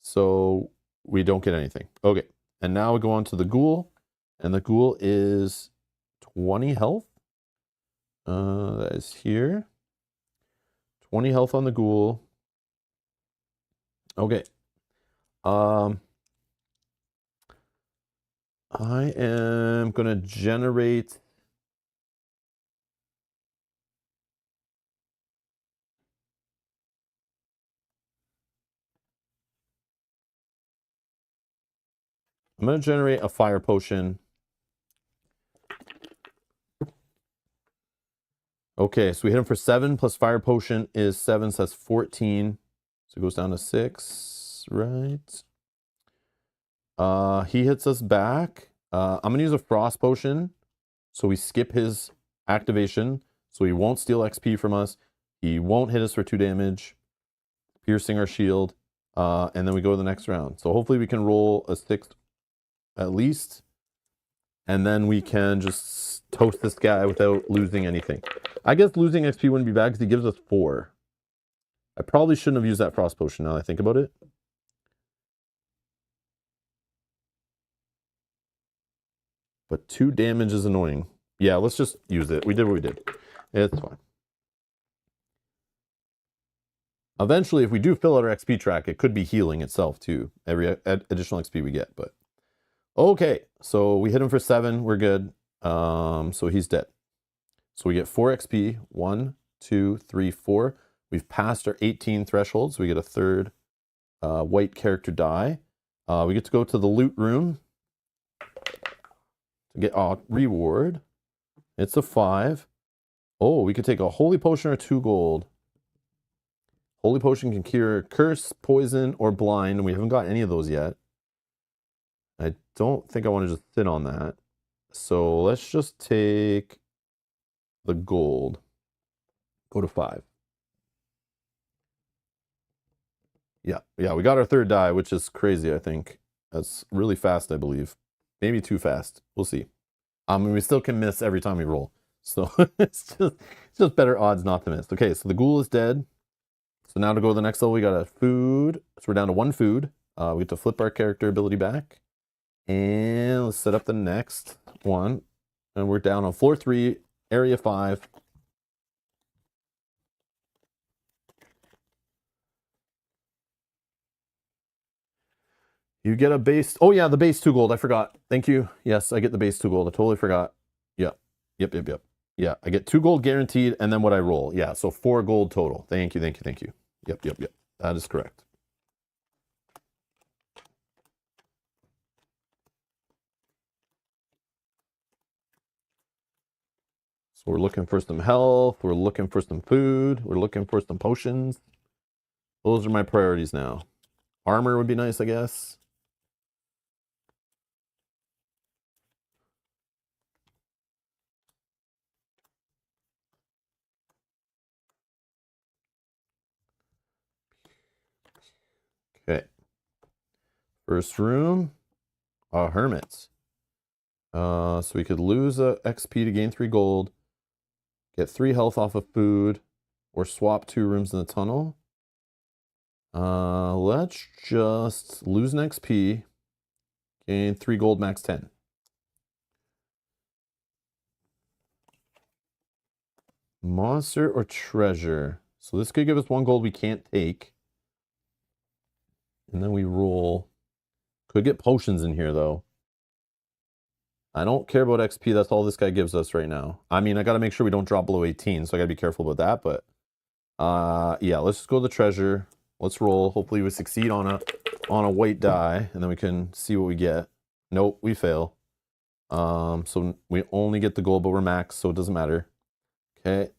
So we don't get anything. Okay, and now we go on to the ghoul. And the ghoul is 20 health. That is here. 20 health on the ghoul. Okay. I am going to generate... I'm going to generate a fire potion. Okay, so we hit him for 7 plus fire potion is 7, so that's 14. So it goes down to 6, right? He hits us back. I'm going to use a frost potion. So we skip his activation. So he won't steal XP from us. He won't hit us for 2 damage. Piercing our shield. And then we go to the next round. So hopefully we can roll a 6 at least. And then we can just toast this guy without losing anything. I guess losing XP wouldn't be bad because he gives us 4. I probably shouldn't have used that frost potion now that I think about it. But 2 damage is annoying. Yeah, let's just use it. We did what we did. It's fine. Eventually, if we do fill out our XP track, it could be healing itself too. Every additional XP we get, but... Okay, so we hit him for 7. We're good. So he's dead. So we get 4 XP. 1, 2, 3, 4. We've passed our 18 threshold, so we get a 3rd white character die. We get to go to the loot room to get our reward. It's a 5. Oh, we could take a holy potion or 2 gold. Holy potion can cure curse, poison, or blind, and we haven't got any of those yet. I don't think I want to just sit on that. So let's just take the gold. Go to 5. Yeah, we got our 3rd die, which is crazy, I think. That's really fast, I believe. Maybe too fast. We'll see. We still can miss every time we roll. So it's just better odds not to miss. Okay, so the ghoul is dead. So now to go to the next level, we got a food. So we're down to 1 food. We get to flip our character ability back. And let's set up the next one. And we're down on floor 3, area 5. You get a base. Oh yeah, the base 2 gold. I forgot. Thank you. Yes, I get the base 2 gold. I totally forgot. Yep. Yeah, I get 2 gold guaranteed, and then what I roll. Yeah, so 4 gold total. Thank you. Yep. That is correct. So we're looking for some health. We're looking for some food. We're looking for some potions. Those are my priorities now. Armor would be nice, I guess. First room, Hermits. So we could lose a XP to gain 3 gold, get 3 health off of food, or swap 2 rooms in the tunnel. Let's just lose an XP, gain 3 gold, max 10. Monster or treasure. So this could give us 1 gold we can't take. And then we roll. Could get potions in here though. I don't care about XP. That's all this guy gives us right now. I mean, I got to make sure we don't drop below 18, so I got to be careful about that. But yeah, let's just go to the treasure. Let's roll. Hopefully we succeed on a white die, and then we can see what we get. Nope, we fail. So we only get the gold, but we're max, so it doesn't matter. Okay.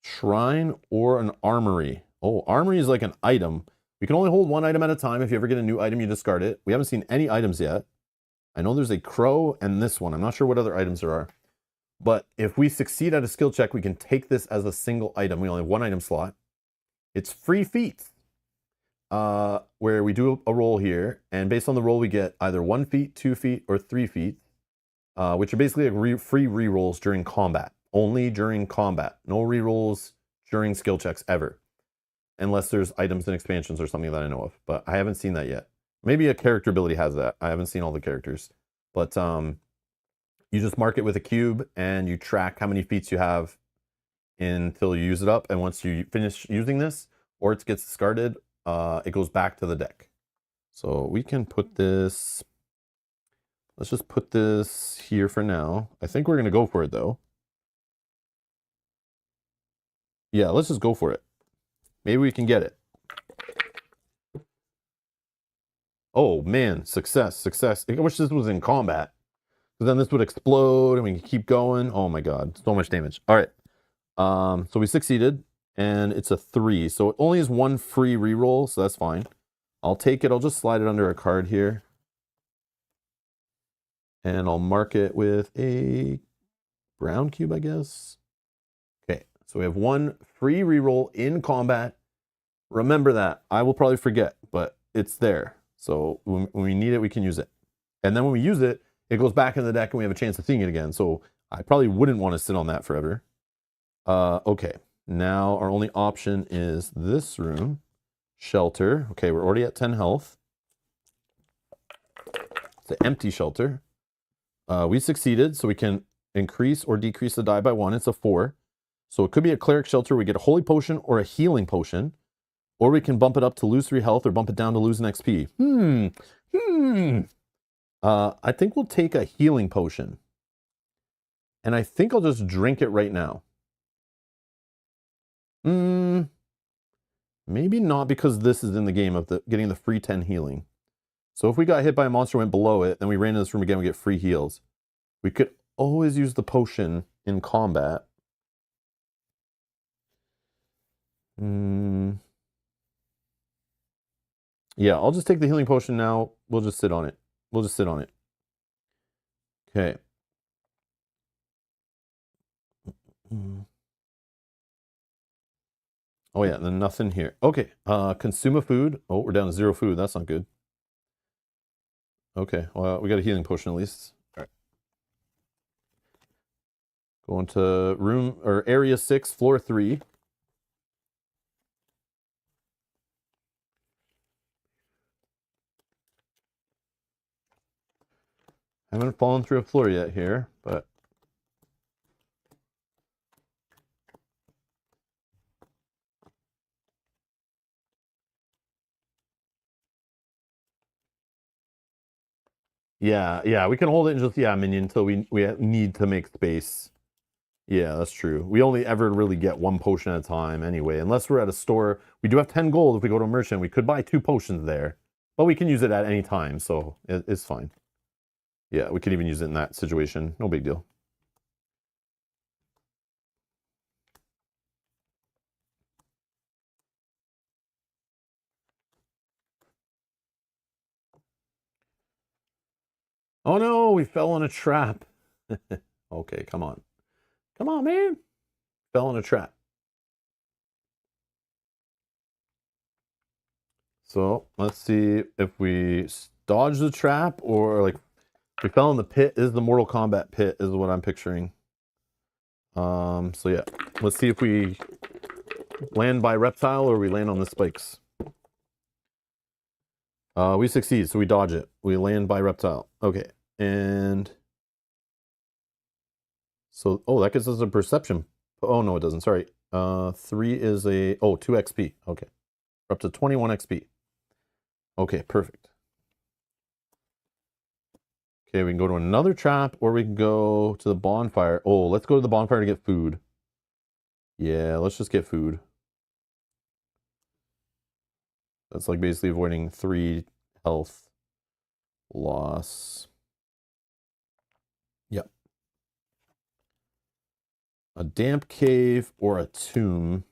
Shrine or an armory. Oh, armory is like an item. We can only hold 1 item at a time. If you ever get a new item, you discard it. We haven't seen any items yet. I know there's a crow and this one. I'm not sure what other items there are. But if we succeed at a skill check, we can take this as a single item. We only have 1 item slot. It's free feats, where we do a roll here. And based on the roll, we get either 1 feat, 2 feat, or 3 feet, which are basically like free rerolls during combat. Only during combat. No rerolls during skill checks ever. Unless there's items and expansions or something that I know of. But I haven't seen that yet. Maybe a character ability has that. I haven't seen all the characters. But you just mark it with a cube and you track how many feats you have until you use it up. And once you finish using this, or it gets discarded, it goes back to the deck. So we can put this... Let's just put this here for now. I think we're going to go for it, though. Yeah, let's just go for it. Maybe we can get it. Oh, man. Success. Success. I wish this was in combat. Because then this would explode and we can keep going. Oh, my God. So much damage. All right. So we succeeded. And it's a 3. So it only has 1 free reroll. So that's fine. I'll take it. I'll just slide it under a card here. And I'll mark it with a brown cube, I guess. Okay. So we have 1 free reroll in combat. Remember that. I will probably forget, but it's there. So when we need it, we can use it. And then when we use it, it goes back in the deck and we have a chance of seeing it again. So I probably wouldn't want to sit on that forever. Okay. Now our only option is this room. Shelter. Okay, we're already at 10 health. It's an empty shelter. We succeeded, so we can increase or decrease the die by 1. It's a 4. So it could be a cleric shelter. We get a holy potion or a healing potion. Or we can bump it up to lose 3 health or bump it down to lose an XP. I think we'll take a healing potion. And I think I'll just drink it right now. Maybe not, because this is in the game of getting the free 10 healing. So if we got hit by a monster, went below it, then we ran in this room again, we get free heals. We could always use the potion in combat. Yeah, I'll just take the healing potion now. We'll just sit on it. We'll just sit on it. Okay. Oh yeah, then nothing here. Okay, consume a food. Oh, we're down to 0 food. That's not good. Okay, well, we got a healing potion at least. All right. Going to room, or area 6, floor 3. I haven't fallen through a floor yet here, but... Yeah, we can hold it and just, minion until we need to make space. Yeah, that's true. We only ever really get 1 potion at a time anyway, unless we're at a store. We do have 10 gold if we go to a merchant. We could buy 2 potions there, but we can use it at any time, so it's fine. Yeah, we could even use it in that situation. No big deal. Oh no, we fell in a trap. Okay, come on. Come on, man. Fell in a trap. So let's see if we dodge the trap or like we fell in the pit. Is the Mortal Kombat pit is what I'm picturing. So yeah, let's see if we land by reptile or we land on the spikes. We succeed, so we dodge it. We land by reptile. Okay, and so that gives us a perception. Oh no, it doesn't. Sorry. 3 is a 2 XP. Okay, we're up to 21 XP. Okay, perfect. Okay, we can go to another trap or we can go to the bonfire. Oh, let's go to the bonfire to get food. Yeah, let's just get food. That's like basically avoiding 3 health loss. Yep. A damp cave or a tomb.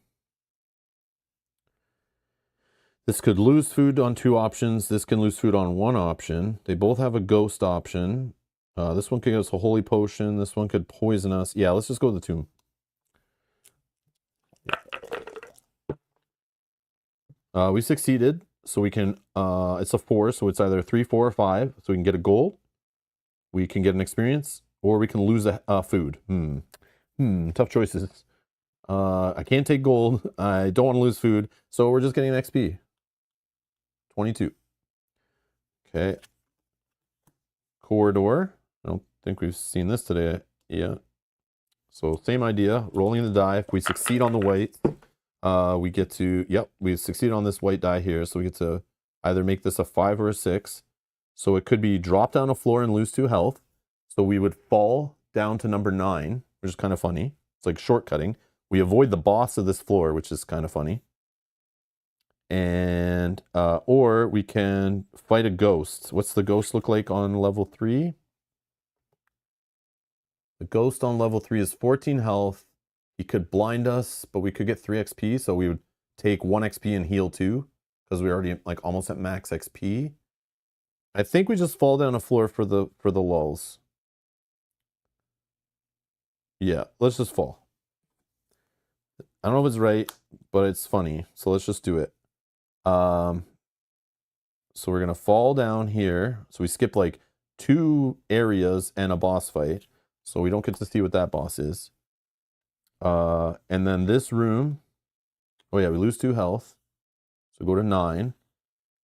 This could lose food on 2 options. This can lose food on 1 option. They both have a ghost option. This one could give us a holy potion. This one could poison us. Yeah, let's just go to the tomb. We succeeded. So we can, it's a 4, so it's either 3, 4, or 5. So we can get a gold. We can get an experience. Or we can lose a food. Tough choices. I can't take gold. I don't want to lose food. So we're just getting an XP. 22. Okay. Corridor. I don't think we've seen this today yet. So same idea. Rolling the die. If we succeed on the white, we get to, we succeed on this white die here. So we get to either make this a 5 or a 6. So it could be drop down a floor and lose 2 health. So we would fall down to number 9, which is kind of funny. It's like shortcutting. We avoid the boss of this floor, which is kind of funny. And, or we can fight a ghost. What's the ghost look like on level 3? The ghost on level 3 is 14 health. He could blind us, but we could get 3 XP. So we would take 1 XP and heal 2 because we're already like almost at max XP. I think we just fall down a floor for the lulz. Yeah, let's just fall. I don't know if it's right, but it's funny. So let's just do it. So we're gonna fall down here. So we skip like 2 areas and a boss fight. So we don't get to see what that boss is. And then this room. Oh yeah, we lose 2 health. So go to 9.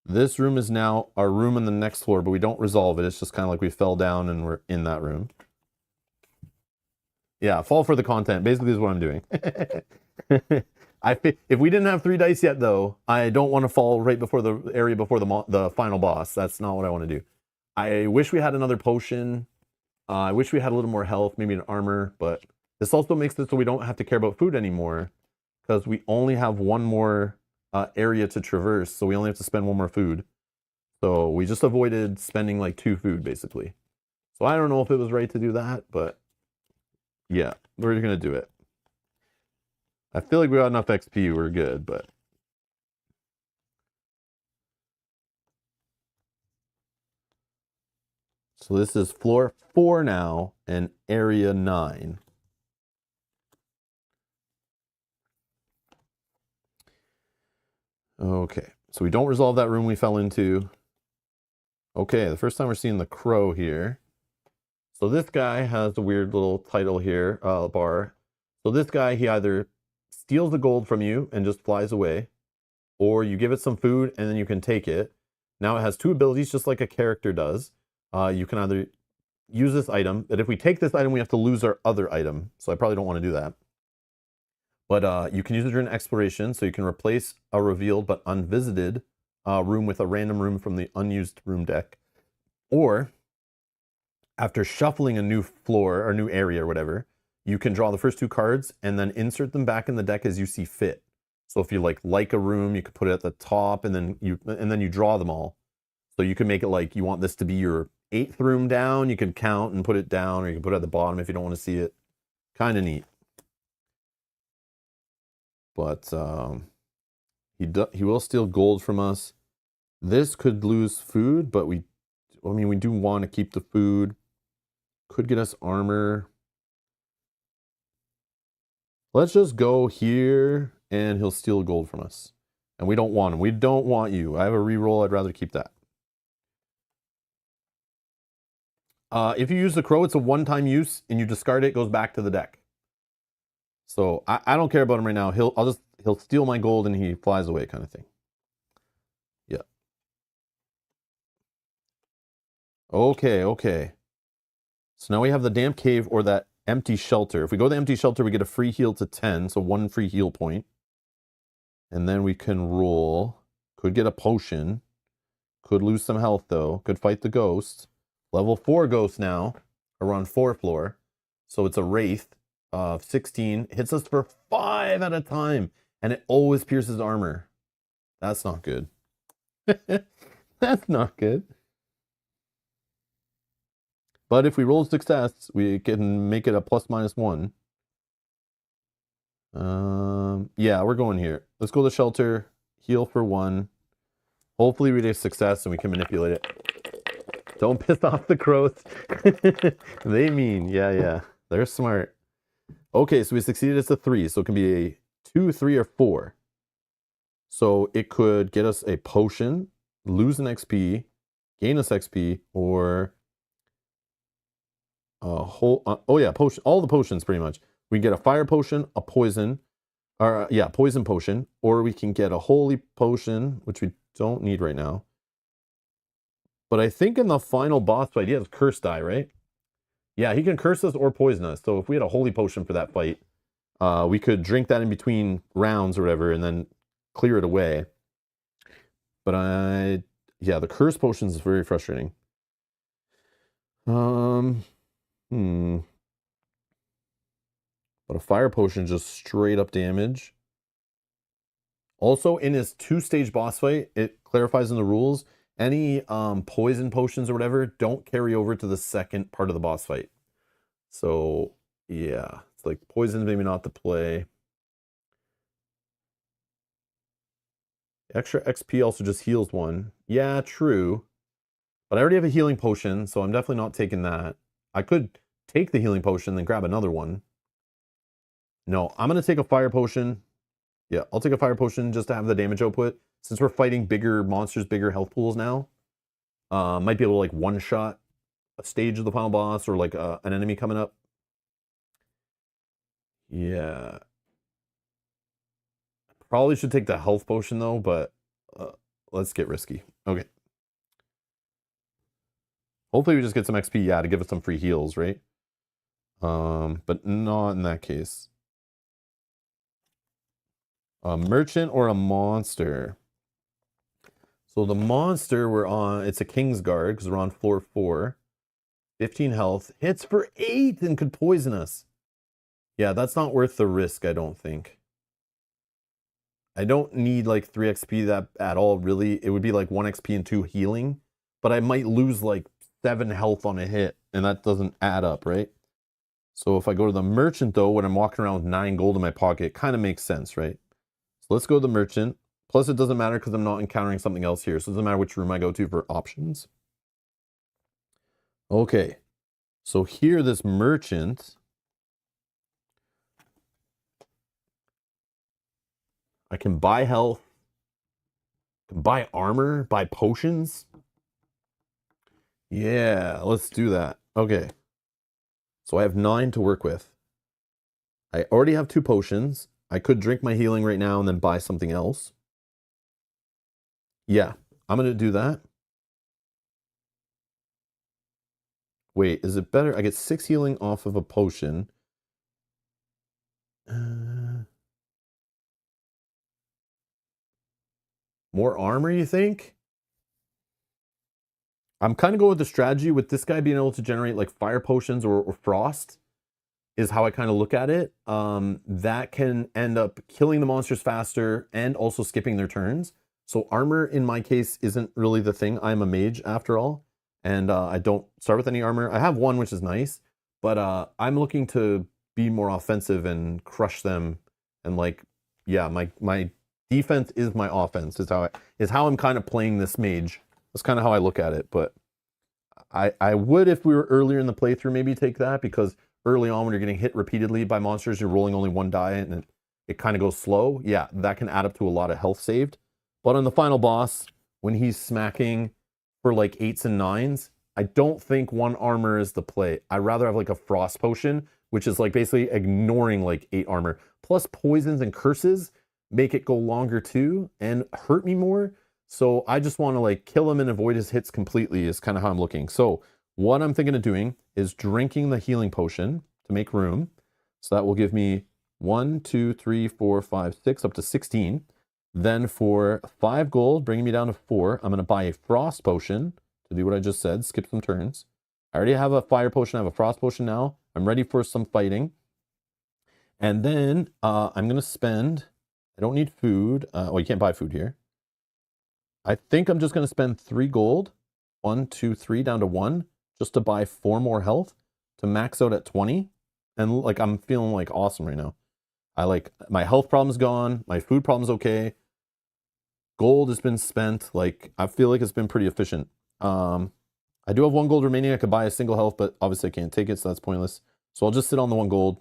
This room is now our room on the next floor, but we don't resolve it. It's just kind of like we fell down and we're in that room. Yeah, fall for the content. Basically, is what I'm doing. If we didn't have 3 dice yet, though, I don't want to fall right before the area before the final boss. That's not what I want to do. I wish we had another potion. I wish we had a little more health, maybe an armor. But this also makes it so we don't have to care about food anymore, because we only have 1 more area to traverse. So we only have to spend 1 more food. So we just avoided spending like 2 food, basically. So I don't know if it was right to do that, but yeah, we're gonna do it. I feel like we got enough XP, we're good, but so this is floor 4 now and area 9. Okay, so we don't resolve that room we fell into. Okay, the first time we're seeing the crow here. So this guy has a weird little title here, bar. So this guy, he either steals the gold from you and just flies away, or you give it some food and then you can take it. Now it has 2 abilities, just like a character does. You can either use this item, but if we take this item, we have to lose our other item. So I probably don't want to do that. But you can use it during exploration, so you can replace a revealed but unvisited room with a random room from the unused room deck. Or after shuffling a new floor or new area or whatever, you can draw the first 2 cards and then insert them back in the deck as you see fit. So if you like a room, you could put it at the top and then you draw them all. So you can make it like you want this to be your 8th room down. You can count and put it down, or you can put it at the bottom if you don't want to see it. Kind of neat. But he will steal gold from us. This could lose food, but we do want to keep the food. Could get us armor. Let's just go here and he'll steal gold from us. And we don't want him. We don't want you. I have a reroll. I'd rather keep that. If you use the Crow, it's a one-time use, and you discard it, goes back to the deck. So I don't care about him right now. He'll steal my gold and he flies away, kind of thing. Yeah. Okay. So now we have the Damp Cave or that Empty Shelter. If we go to the Empty Shelter, we get a free heal to 10, so 1 free heal point. And then we can roll. Could get a potion. Could lose some health, though. Could fight the ghost. Level 4 ghost now. Around 4th floor. So it's a Wraith of 16. Hits us for 5 at a time. And it always pierces armor. That's not good. That's not good. But if we roll success, we can make it a ±1. Yeah, we're going here. Let's go to shelter. Heal for 1. Hopefully we get success and we can manipulate it. Don't piss off the crows. They mean, yeah. They're smart. Okay, so we succeeded. It's a 3, so it can be a 2, 3, or 4. So it could get us a potion, lose an XP, gain us XP, or a whole. Potion. All the potions pretty much. We can get a fire potion, a poison, or poison potion, or we can get a holy potion, which we don't need right now. But I think in the final boss fight, he has curse die, right? Yeah, he can curse us or poison us. So if we had a holy potion for that fight, we could drink that in between rounds or whatever, and then clear it away. But the curse potions is very frustrating. But a fire potion just straight up damage. Also, in his 2-stage boss fight, it clarifies in the rules, any poison potions or whatever don't carry over to the second part of the boss fight. So, yeah. It's like poison's maybe not the play. Extra XP also just heals 1. Yeah, true. But I already have a healing potion, so I'm definitely not taking that. I could take the healing potion, then grab another one. No, I'm going to take a fire potion. Yeah, I'll take a fire potion just to have the damage output. Since we're fighting bigger monsters, bigger health pools now. Might be able to like one-shot a stage of the final boss or like an enemy coming up. Yeah. Probably should take the health potion though, but let's get risky. Okay. Hopefully we just get some XP, yeah, to give us some free heals, right? But not in that case. A merchant or a monster? So the monster we're on, it's a Kingsguard because we're on floor 4. 15 health, hits for 8 and could poison us. Yeah, that's not worth the risk, I don't think. I don't need like 3 XP that at all, really. It would be like 1 XP and 2 healing, but I might lose like 7 health on a hit, and that doesn't add up, right? So if I go to the merchant though, when I'm walking around with 9 gold in my pocket, it kind of makes sense, right? So let's go to the merchant. Plus it doesn't matter because I'm not encountering something else here, so it doesn't matter which room I go to for options. Okay, so here this merchant, I can buy health, can buy armor, buy potions. Yeah, let's do that. Okay, so I have 9 to work with. I already have 2 potions. I could drink my healing right now and then buy something else. Yeah, I'm going to do that. Wait, is it better? I get 6 healing off of a potion. More armor, you think? I'm kind of going with the strategy with this guy being able to generate like fire potions or frost is how I kind of look at it. That can end up killing the monsters faster and also skipping their turns. So armor in my case isn't really the thing. I'm a mage after all. And I don't start with any armor. I have 1, which is nice. But I'm looking to be more offensive and crush them. And like, yeah, my defense is my offense is how I'm kind of playing this mage. That's kind of how I look at it. But I would, if we were earlier in the playthrough, maybe take that, because early on when you're getting hit repeatedly by monsters, you're rolling only 1 die and it kind of goes slow. Yeah, that can add up to a lot of health saved. But on the final boss, when he's smacking for like 8s and 9s, I don't think 1 armor is the play. I'd rather have like a frost potion, which is like basically ignoring like 8 armor. Plus poisons and curses make it go longer too and hurt me more. So I just want to like kill him and avoid his hits completely is kind of how I'm looking. So what I'm thinking of doing is drinking the healing potion to make room. So that will give me 1, 2, 3, 4, 5, 6, up to 16. Then for 5 gold, bringing me down to 4, I'm going to buy a frost potion to do what I just said, skip some turns. I already have a fire potion, I have a frost potion now. I'm ready for some fighting. And then I'm going to spend, I don't need food. Well, you can't buy food here. I think I'm just going to spend 3 gold, 1, 2, 3, down to 1, just to buy 4 more health to max out at 20. And like, I'm feeling like awesome right now. I like, my health problem's gone, my food problem's okay. Gold has been spent, like, I feel like it's been pretty efficient. I do have 1 gold remaining, I could buy a single health, but obviously I can't take it, so that's pointless. So I'll just sit on the 1 gold.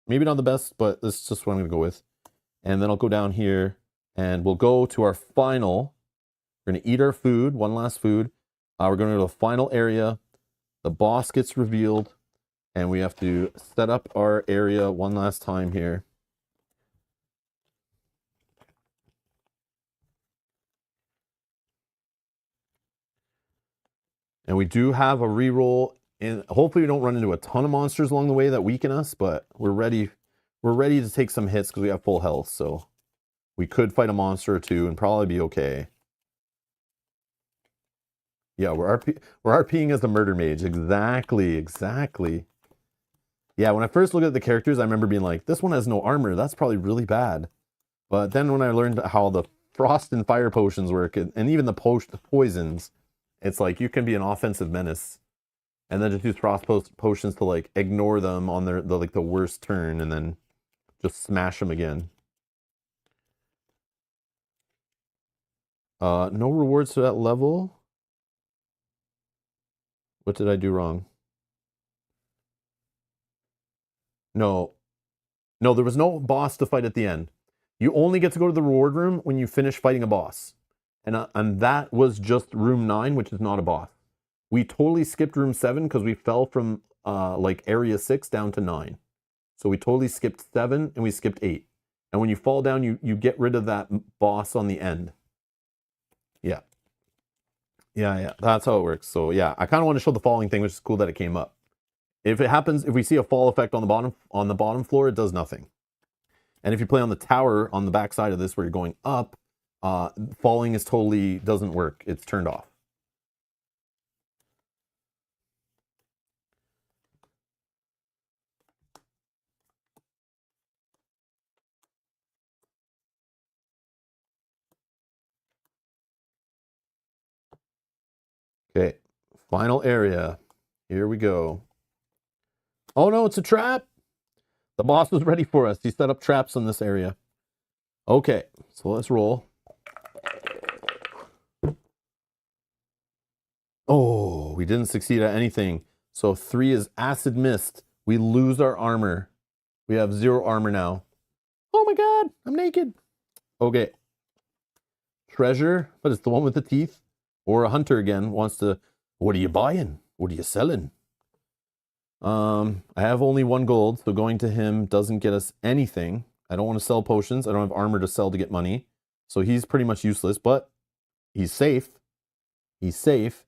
Maybe not the best, but this is just what I'm gonna go with. And then I'll go down here, and we'll go to our final. We're gonna eat our food, 1 last food. We're gonna go to the final area. The boss gets revealed, and we have to set up our area 1 last time here. And we do have a reroll, and hopefully we don't run into a ton of monsters along the way that weaken us, but we're ready to take some hits because we have full health, so we could fight a monster or 2 and probably be okay. Yeah, we're RPing as the murder mage. Exactly. Yeah, when I first looked at the characters, I remember being like, this one has no armor, that's probably really bad. But then when I learned how the frost and fire potions work, and even the poisons, it's like you can be an offensive menace, and then just use frost potions to like ignore them on the worst turn, and then just smash them again. No rewards to that level. What did I do wrong? No, there was no boss to fight at the end. You only get to go to the reward room when you finish fighting a boss. And that was just room 9, which is not a boss. We totally skipped room 7 because we fell from like area 6 down to 9. So we totally skipped 7 and we skipped 8. And when you fall down, you get rid of that boss on the end. Yeah. Yeah, that's how it works. So yeah, I kind of want to show the falling thing, which is cool that it came up. If it happens, if we see a fall effect on the bottom floor, it does nothing. And if you play on the tower on the back side of this where you're going up, falling is totally doesn't work. It's turned off. Okay, final area. Here we go. Oh no, it's a trap. The boss was ready for us. He set up traps in this area. Okay, so let's roll. Oh, we didn't succeed at anything. So 3 is acid mist. We lose our armor. We have 0 armor now. Oh my god, I'm naked. Okay. Treasure, but it's the one with the teeth. Or a hunter again wants to, what are you buying? What are you selling? I have only 1 gold, so going to him doesn't get us anything. I don't want to sell potions. I don't have armor to sell to get money. So he's pretty much useless, but he's safe. He's safe.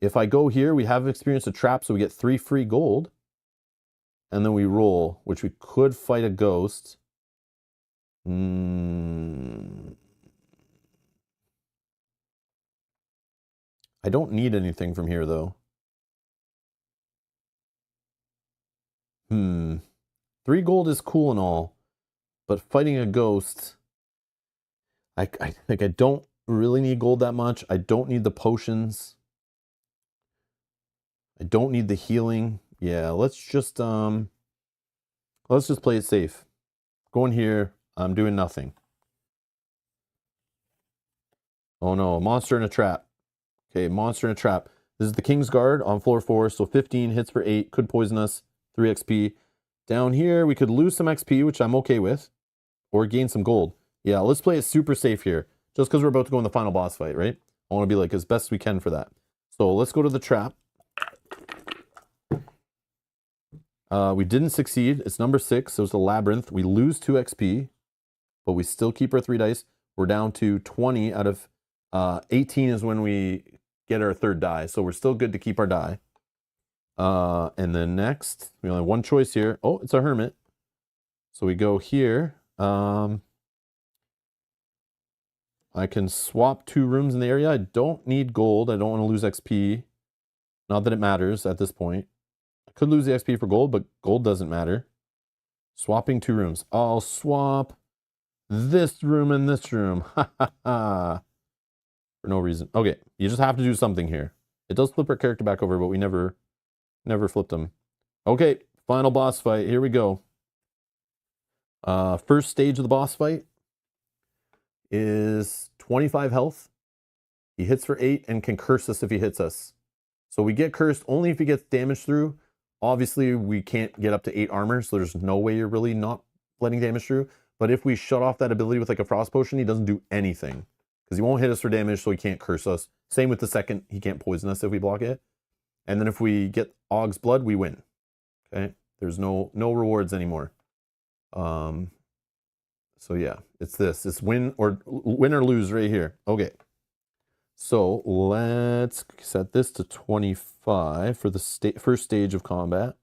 If I go here, we have experienced a trap, so we get 3 free gold. And then we roll, which we could fight a ghost. I don't need anything from here, though. 3 gold is cool and all, but fighting a ghost, I think I don't really need gold that much. I don't need the potions. I don't need the healing. Yeah, let's just play it safe. Going here, I'm doing nothing. Oh no, monster in a trap. Okay, monster in a trap. This is the King's Guard on floor 4, so 15 hits for 8, could poison us, 3 XP. Down here, we could lose some XP, which I'm okay with, or gain some gold. Yeah, let's play it super safe here. just because we're about to go in the final boss fight, right? I want to be like as best we can for that. So let's go to the trap. We didn't succeed. It's number 6. So it's a labyrinth. We lose 2 XP, but we still keep our 3 dice. We're down to 20 out of 18 is when we get our 3rd die. So we're still good to keep our die. And then next, we only have one choice here. Oh, it's a hermit. So we go here. I can swap 2 rooms in the area. I don't need gold. I don't want to lose XP. Not that it matters at this point. I could lose the XP for gold, but gold doesn't matter. Swapping 2 rooms. I'll swap this room and this room. Ha ha ha. For no reason. Okay, you just have to do something here. It does flip our character back over, but we never flipped him. Okay, final boss fight. Here we go. First stage of the boss fight is 25 health. He hits for 8 and can curse us if he hits us. So we get cursed only if he gets damage through. Obviously, we can't get up to 8 armor, so there's no way you're really not letting damage through. But if we shut off that ability with like a frost potion, he doesn't do anything. Because he won't hit us for damage, so he can't curse us. Same with the second, he can't poison us if we block it. And then if we get Og's blood, we win. Okay? There's no rewards anymore. So yeah, it's this. It's win or lose right here. Okay. So let's set this to 25 for the first stage of combat.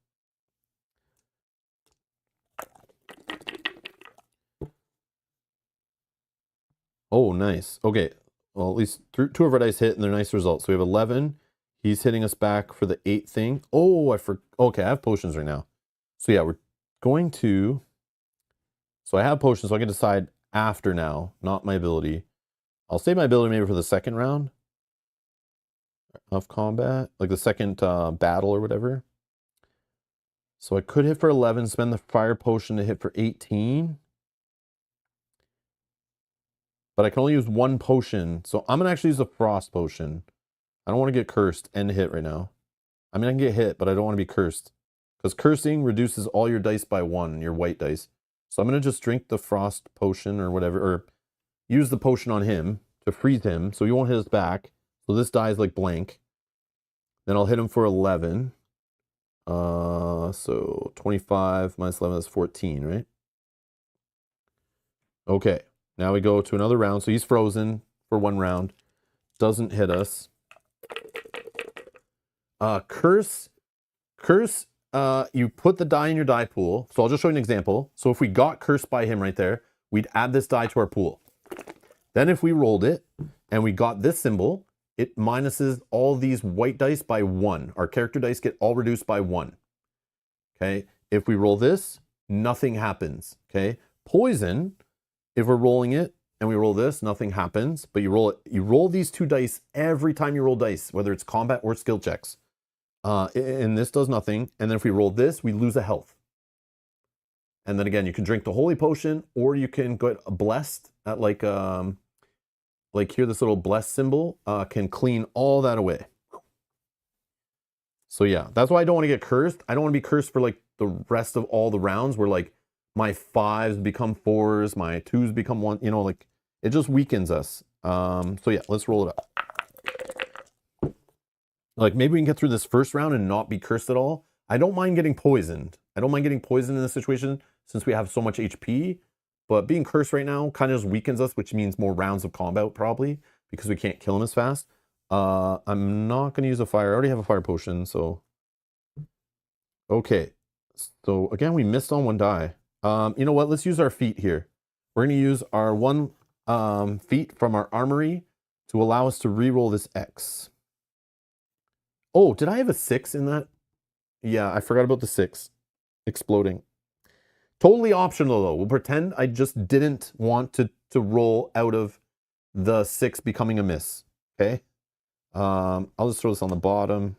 Oh, nice. Okay. Well, at least 2 of our dice hit and they're nice results. So we have 11. He's hitting us back for the 8 thing. Oh, okay, I have potions right now. So yeah, we're going to... So I have potions, so I can decide after now, not my ability. I'll save my ability maybe for the second round of combat, like the second battle or whatever. So I could hit for 11, spend the fire potion to hit for 18. But I can only use 1 potion, so I'm going to actually use a frost potion. I don't want to get cursed and hit right now. I mean, I can get hit, but I don't want to be cursed. Because cursing reduces all your dice by 1, your white dice. So I'm going to just drink the frost potion or whatever, or use the potion on him to freeze him so he won't hit us back. So this dies like blank. Then I'll hit him for 11. So 25 minus 11 is 14, right? Okay, now we go to another round. So he's frozen for 1 round. Doesn't hit us. Curse, you put the die in your die pool. So I'll just show you an example. So if we got cursed by him right there, we'd add this die to our pool. Then if we rolled it and we got this symbol, it minuses all these white dice by 1. Our character dice get all reduced by 1. Okay. If we roll this, nothing happens. Okay. Poison, if we're rolling it and we roll this, nothing happens. But you roll it. You roll these 2 dice every time you roll dice, whether it's combat or skill checks. And this does nothing. And then if we roll this, we lose a health. And then again, you can drink the holy potion, or you can get blessed at like here, this little blessed symbol can clean all that away. So yeah, that's why I don't want to get cursed. I don't want to be cursed for like the rest of all the rounds where like my 5s become 4s, my 2s become 1, you know, like it just weakens us. So yeah, let's roll it up. Like maybe we can get through this first round and not be cursed at all. I don't mind getting poisoned. I don't mind getting poisoned in this situation since we have so much HP. But being cursed right now kind of just weakens us, which means more rounds of combat probably because we can't kill him as fast. I'm not going to use a fire. I already have a fire potion, so... Okay. So again, we missed on 1 die. You know what? Let's use our feat here. We're going to use our 1 feat from our armory to allow us to reroll this X. Oh, did I have a 6 in that? Yeah, I forgot about the 6 exploding. Totally optional though. We'll pretend I just didn't want to roll out of the 6 becoming a miss. Okay. I'll just throw this on the bottom.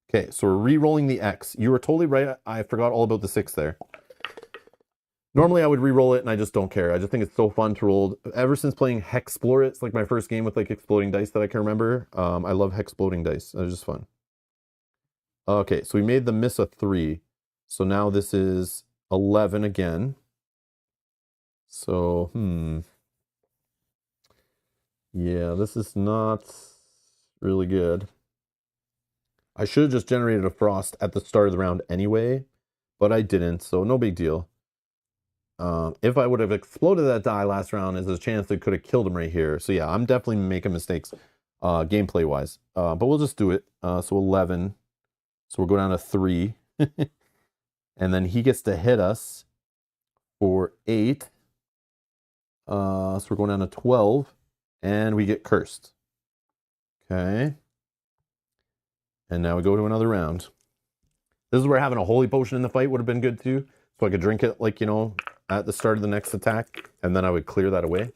Okay, so we're re-rolling the X. You were totally right. I forgot all about the 6 there. Normally I would re-roll it and I just don't care. I just think it's so fun to roll. Ever since playing Hexplore, it's like my first game with like exploding dice that I can remember. I love Hexploding dice. It's just fun. Okay, so we made the miss a 3. So now this is 11 again. So, Yeah, this is not really good. I should have just generated a frost at the start of the round anyway, but I didn't, so no big deal. If I would have exploded that die last round, there's a chance it could have killed him right here. So yeah, I'm definitely making mistakes gameplay-wise. But we'll just do it. So 11. So we'll go down to 3. And then he gets to hit us for 8. So we're going down to 12. And we get cursed. Okay. And now we go to another round. This is where having a holy potion in the fight would have been good too. So I could drink it, like, you know, at the start of the next attack. And then I would clear that away.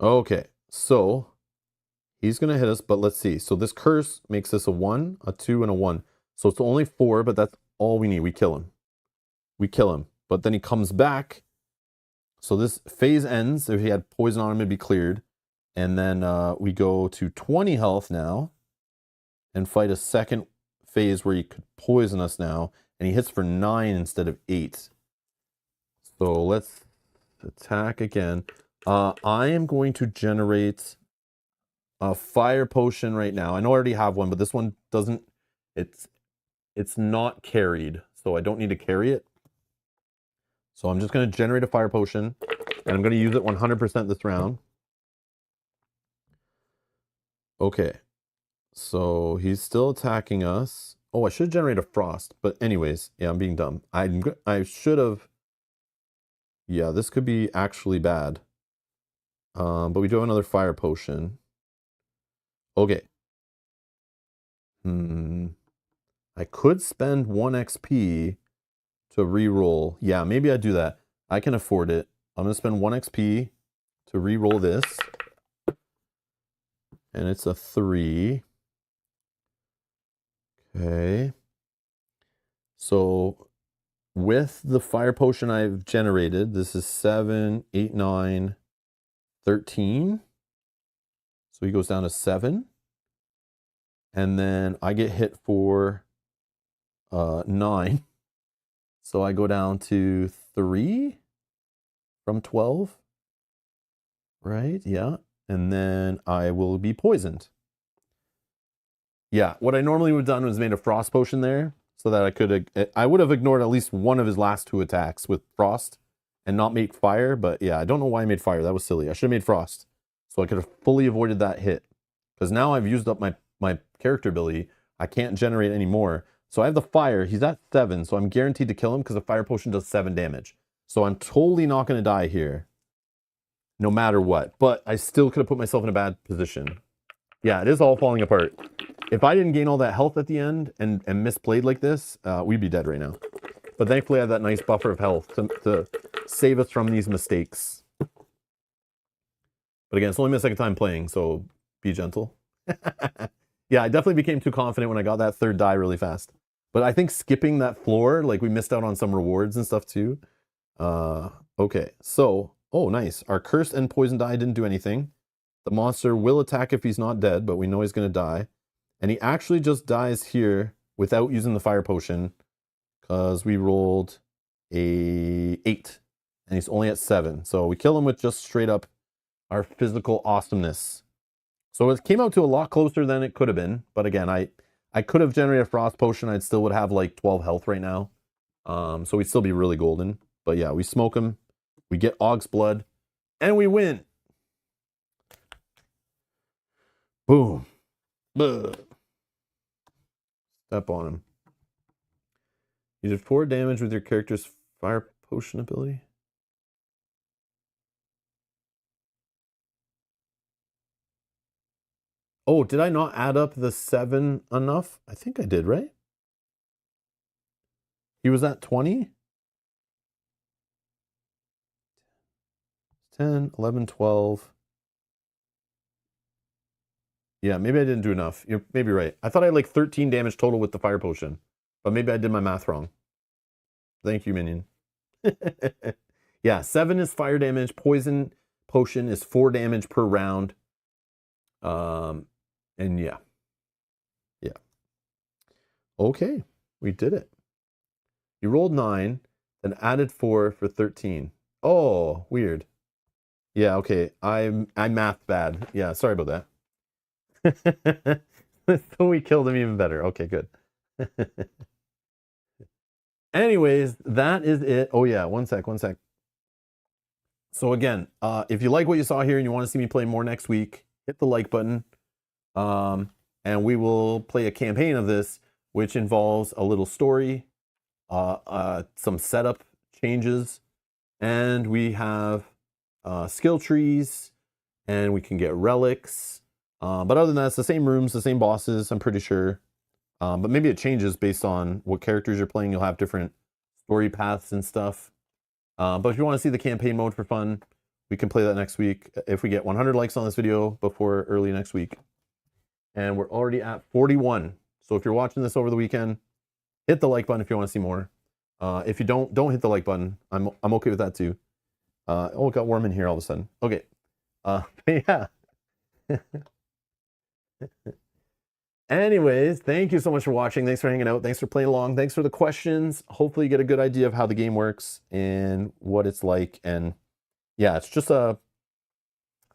Okay. So he's going to hit us, but let's see. So this curse makes this a 1, a 2, and a 1. So it's only 4, but that's all we need. We kill him. We kill him. But then he comes back. So this phase ends. If he had poison on him, it'd be cleared. And then we go to 20 health now and fight a second phase where he could poison us now. And he hits for 9 instead of 8. So let's attack again. I am going to generate a fire potion right now. I know I already have one, but this one doesn't, it's not carried. So I don't need to carry it. So I'm just going to generate a fire potion, and I'm going to use it 100% this round. Okay. So he's still attacking us. Oh, I should generate a frost. But anyways, yeah, I'm being dumb. I should have. Yeah, this could be actually bad. But we do have another fire potion. Okay. I could spend 1 XP to re-roll. Yeah, maybe I do that. I can afford it. I'm going to spend 1 XP to re-roll this. And it's a 3. Okay. So with the fire potion I've generated, this is 7, 8, 9, 13. So he goes down to 7. And then I get hit for 9. So I go down to 3 from 12. Right? Yeah. And then I will be poisoned. Yeah, what I normally would have done was made a frost potion there so that I would have ignored at least one of his last 2 attacks with frost and not made fire. But yeah, I don't know why I made fire. That was silly. I should have made frost so I could have fully avoided that hit, because now I've used up my character ability. I can't generate any more. So I have the fire. He's at 7, so I'm guaranteed to kill him because the fire potion does 7 damage. So I'm totally not going to die here, no matter what. But I still could have put myself in a bad position. Yeah, it is all falling apart. If I didn't gain all that health at the end and misplayed like this, we'd be dead right now. But thankfully I have that nice buffer of health to save us from these mistakes. But again, it's only my second time playing, so be gentle. Yeah, I definitely became too confident when I got that 3rd die really fast. But I think skipping that floor, like, we missed out on some rewards and stuff too. Okay, so, oh, nice. Our cursed and poison die didn't do anything. The monster will attack if he's not dead, but we know he's going to die. And he actually just dies here without using the fire potion, because we rolled a 8. And he's only at 7. So we kill him with just straight up our physical awesomeness. So it came out to a lot closer than it could have been. But again, I could have generated a frost potion. I'd still would have like 12 health right now. So we'd still be really golden. But yeah, we smoke him. We get Og's blood. And we win. Boom. Ugh. Step on him. You did 4 damage with your character's fire potion ability. Oh, did I not add up the 7 enough? I think I did, right? He was at 20? 10, 11, 12. Yeah, maybe I didn't do enough. You're maybe right. I thought I had like 13 damage total with the fire potion, but maybe I did my math wrong. Thank you, minion. Yeah, 7 is fire damage. Poison potion is 4 damage per round. And yeah. Yeah. Okay, we did it. You rolled 9, then added 4 for 13. Oh, weird. Yeah, okay. I'm math bad. Yeah, sorry about that. So we killed him even better. Okay, good. Anyways, that is it. Oh yeah, one sec. So again, if you like what you saw here and you want to see me play more next week, hit the like button. And we will play a campaign of this, which involves a little story, some setup changes, and we have skill trees, and we can get relics. But other than that, it's the same rooms, the same bosses, I'm pretty sure. But maybe it changes based on what characters you're playing. You'll have different story paths and stuff. But if you want to see the campaign mode for fun, we can play that next week. If we get 100 likes on this video before early next week. And we're already at 41. So if you're watching this over the weekend, hit the like button if you want to see more. If you don't hit the like button. I'm okay with that too. Oh, it got warm in here all of a sudden. Okay. Yeah. Anyways, thank you so much for watching. Thanks for hanging out. Thanks for playing along. Thanks for the questions. Hopefully you get a good idea of how the game works and what it's like. And yeah, it's just I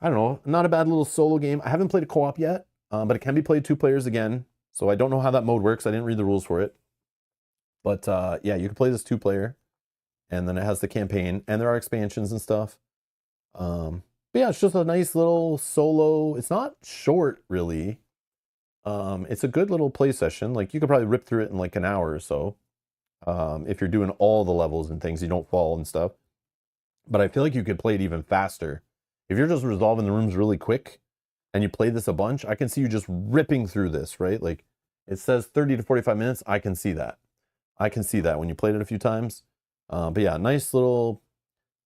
don't know, not a bad little solo game. I haven't played a co-op yet, but it can be played 2 players again. So I don't know how that mode works. I didn't read the rules for it. But yeah, you can play this 2-player. And then it has the campaign. And there are expansions and stuff. But yeah, it's just a nice little solo. It's not short, really. It's a good little play session. Like, you could probably rip through it in like an hour or so. If you're doing all the levels and things, you don't fall and stuff. But I feel like you could play it even faster. If you're just resolving the rooms really quick and you play this a bunch, I can see you just ripping through this, right? Like, it says 30 to 45 minutes. I can see that. I can see that when you played it a few times. But yeah, nice little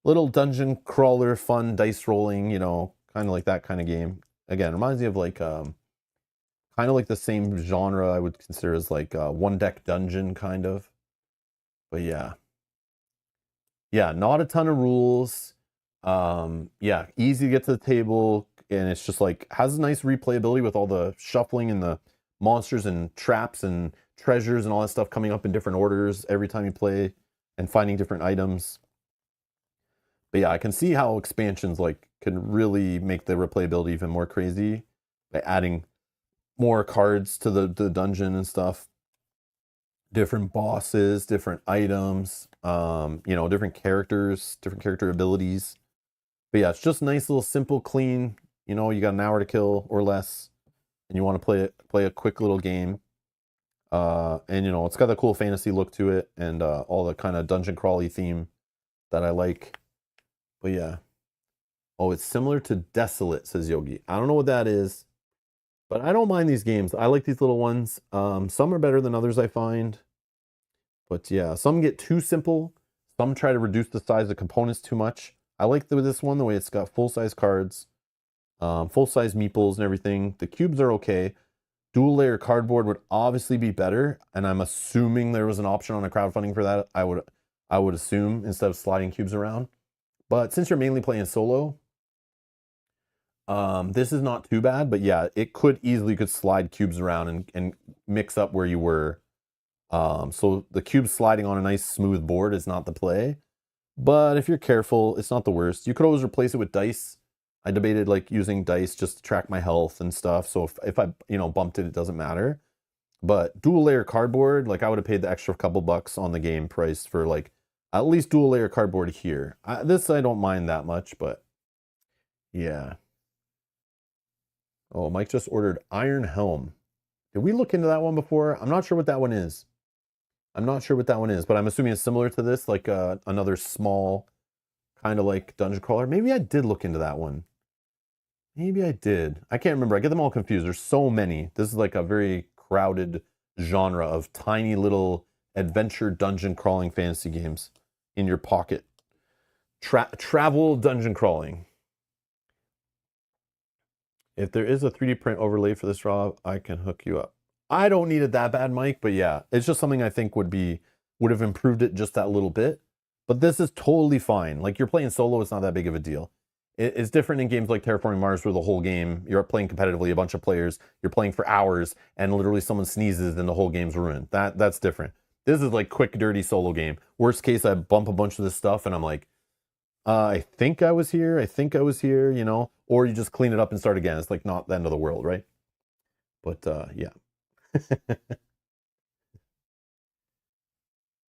dungeon crawler, fun dice rolling, you know, kind of like that kind of game. Again, reminds me of like kind of like the same genre I would consider as like one deck dungeon kind of. But yeah. Yeah, not a ton of rules. Yeah, easy to get to the table, and it's just like has a nice replayability with all the shuffling and the monsters and traps and treasures and all that stuff coming up in different orders every time you play and finding different items. But yeah, I can see how expansions like can really make the replayability even more crazy by adding more cards to the dungeon and stuff. Different bosses, different items, you know, different characters, different character abilities. But yeah, it's just nice little simple, clean, you know, you got an hour to kill or less and you want to play a quick little game. And you know, it's got a cool fantasy look to it and all the kind of dungeon crawly theme that I like. But yeah. Oh, it's similar to Desolate, says Yogi. I don't know what that is, but I don't mind these games. I like these little ones. Some are better than others, I find. But yeah, some get too simple. Some try to reduce the size of components too much. I like this one, the way it's got full-size cards, full-size meeples and everything. The cubes are okay. Dual-layer cardboard would obviously be better, and I'm assuming there was an option on a crowdfunding for that. I would assume, instead of sliding cubes around. But since you're mainly playing solo, this is not too bad. But yeah, it could slide cubes around and mix up where you were. So the cube sliding on a nice smooth board is not the play. But if you're careful, it's not the worst. You could always replace it with dice. I debated like using dice just to track my health and stuff. So if I, you know, bumped it, it doesn't matter. But dual layer cardboard, like I would have paid the extra couple bucks on the game price for like at least dual layer cardboard here. This I don't mind that much, but yeah. Oh, Mike just ordered Iron Helm. Did we look into that one before? I'm not sure what that one is. But I'm assuming it's similar to this, like another small kind of like dungeon crawler. Maybe I did look into that one. Maybe I did. I can't remember. I get them all confused. There's so many. This is like a very crowded genre of tiny little adventure dungeon crawling fantasy games in your pocket. Travel dungeon crawling. If there is a 3D print overlay for this, Rob, I can hook you up. I don't need it that bad, Mike, but yeah, it's just something I think would have improved it just that little bit. But this is totally fine. Like, you're playing solo, it's not that big of a deal. It's different in games like Terraforming Mars, where the whole game, you're playing competitively, a bunch of players, you're playing for hours, and literally someone sneezes and the whole game's ruined. That's different. This is like quick, dirty solo game. Worst case, I bump a bunch of this stuff and I'm like, I think I was here. I think I was here, you know, or you just clean it up and start again. It's like not the end of the world, right? But yeah.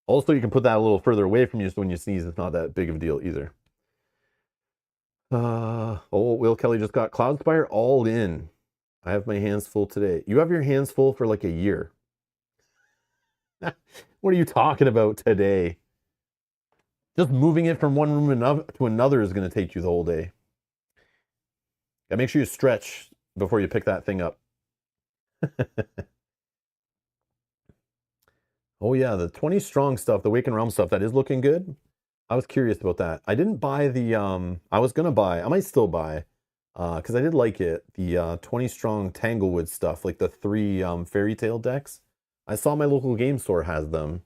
Also, you can put that a little further away from you so when you sneeze, it's not that big of a deal either. Oh, Will Kelly just got Cloudspire all in. I have my hands full today. You have your hands full for like a year. What are you talking about today? Just moving it from one room to another is going to take you the whole day. Gotta make sure you stretch before you pick that thing up. Oh yeah, the 20 strong stuff, the Waken Realm stuff, that is looking good. I was curious about that. I didn't buy the I was gonna buy, I might still buy, because I did like it, the 20 strong Tanglewood stuff, like the 3 fairy tale decks. I saw my local game store has them,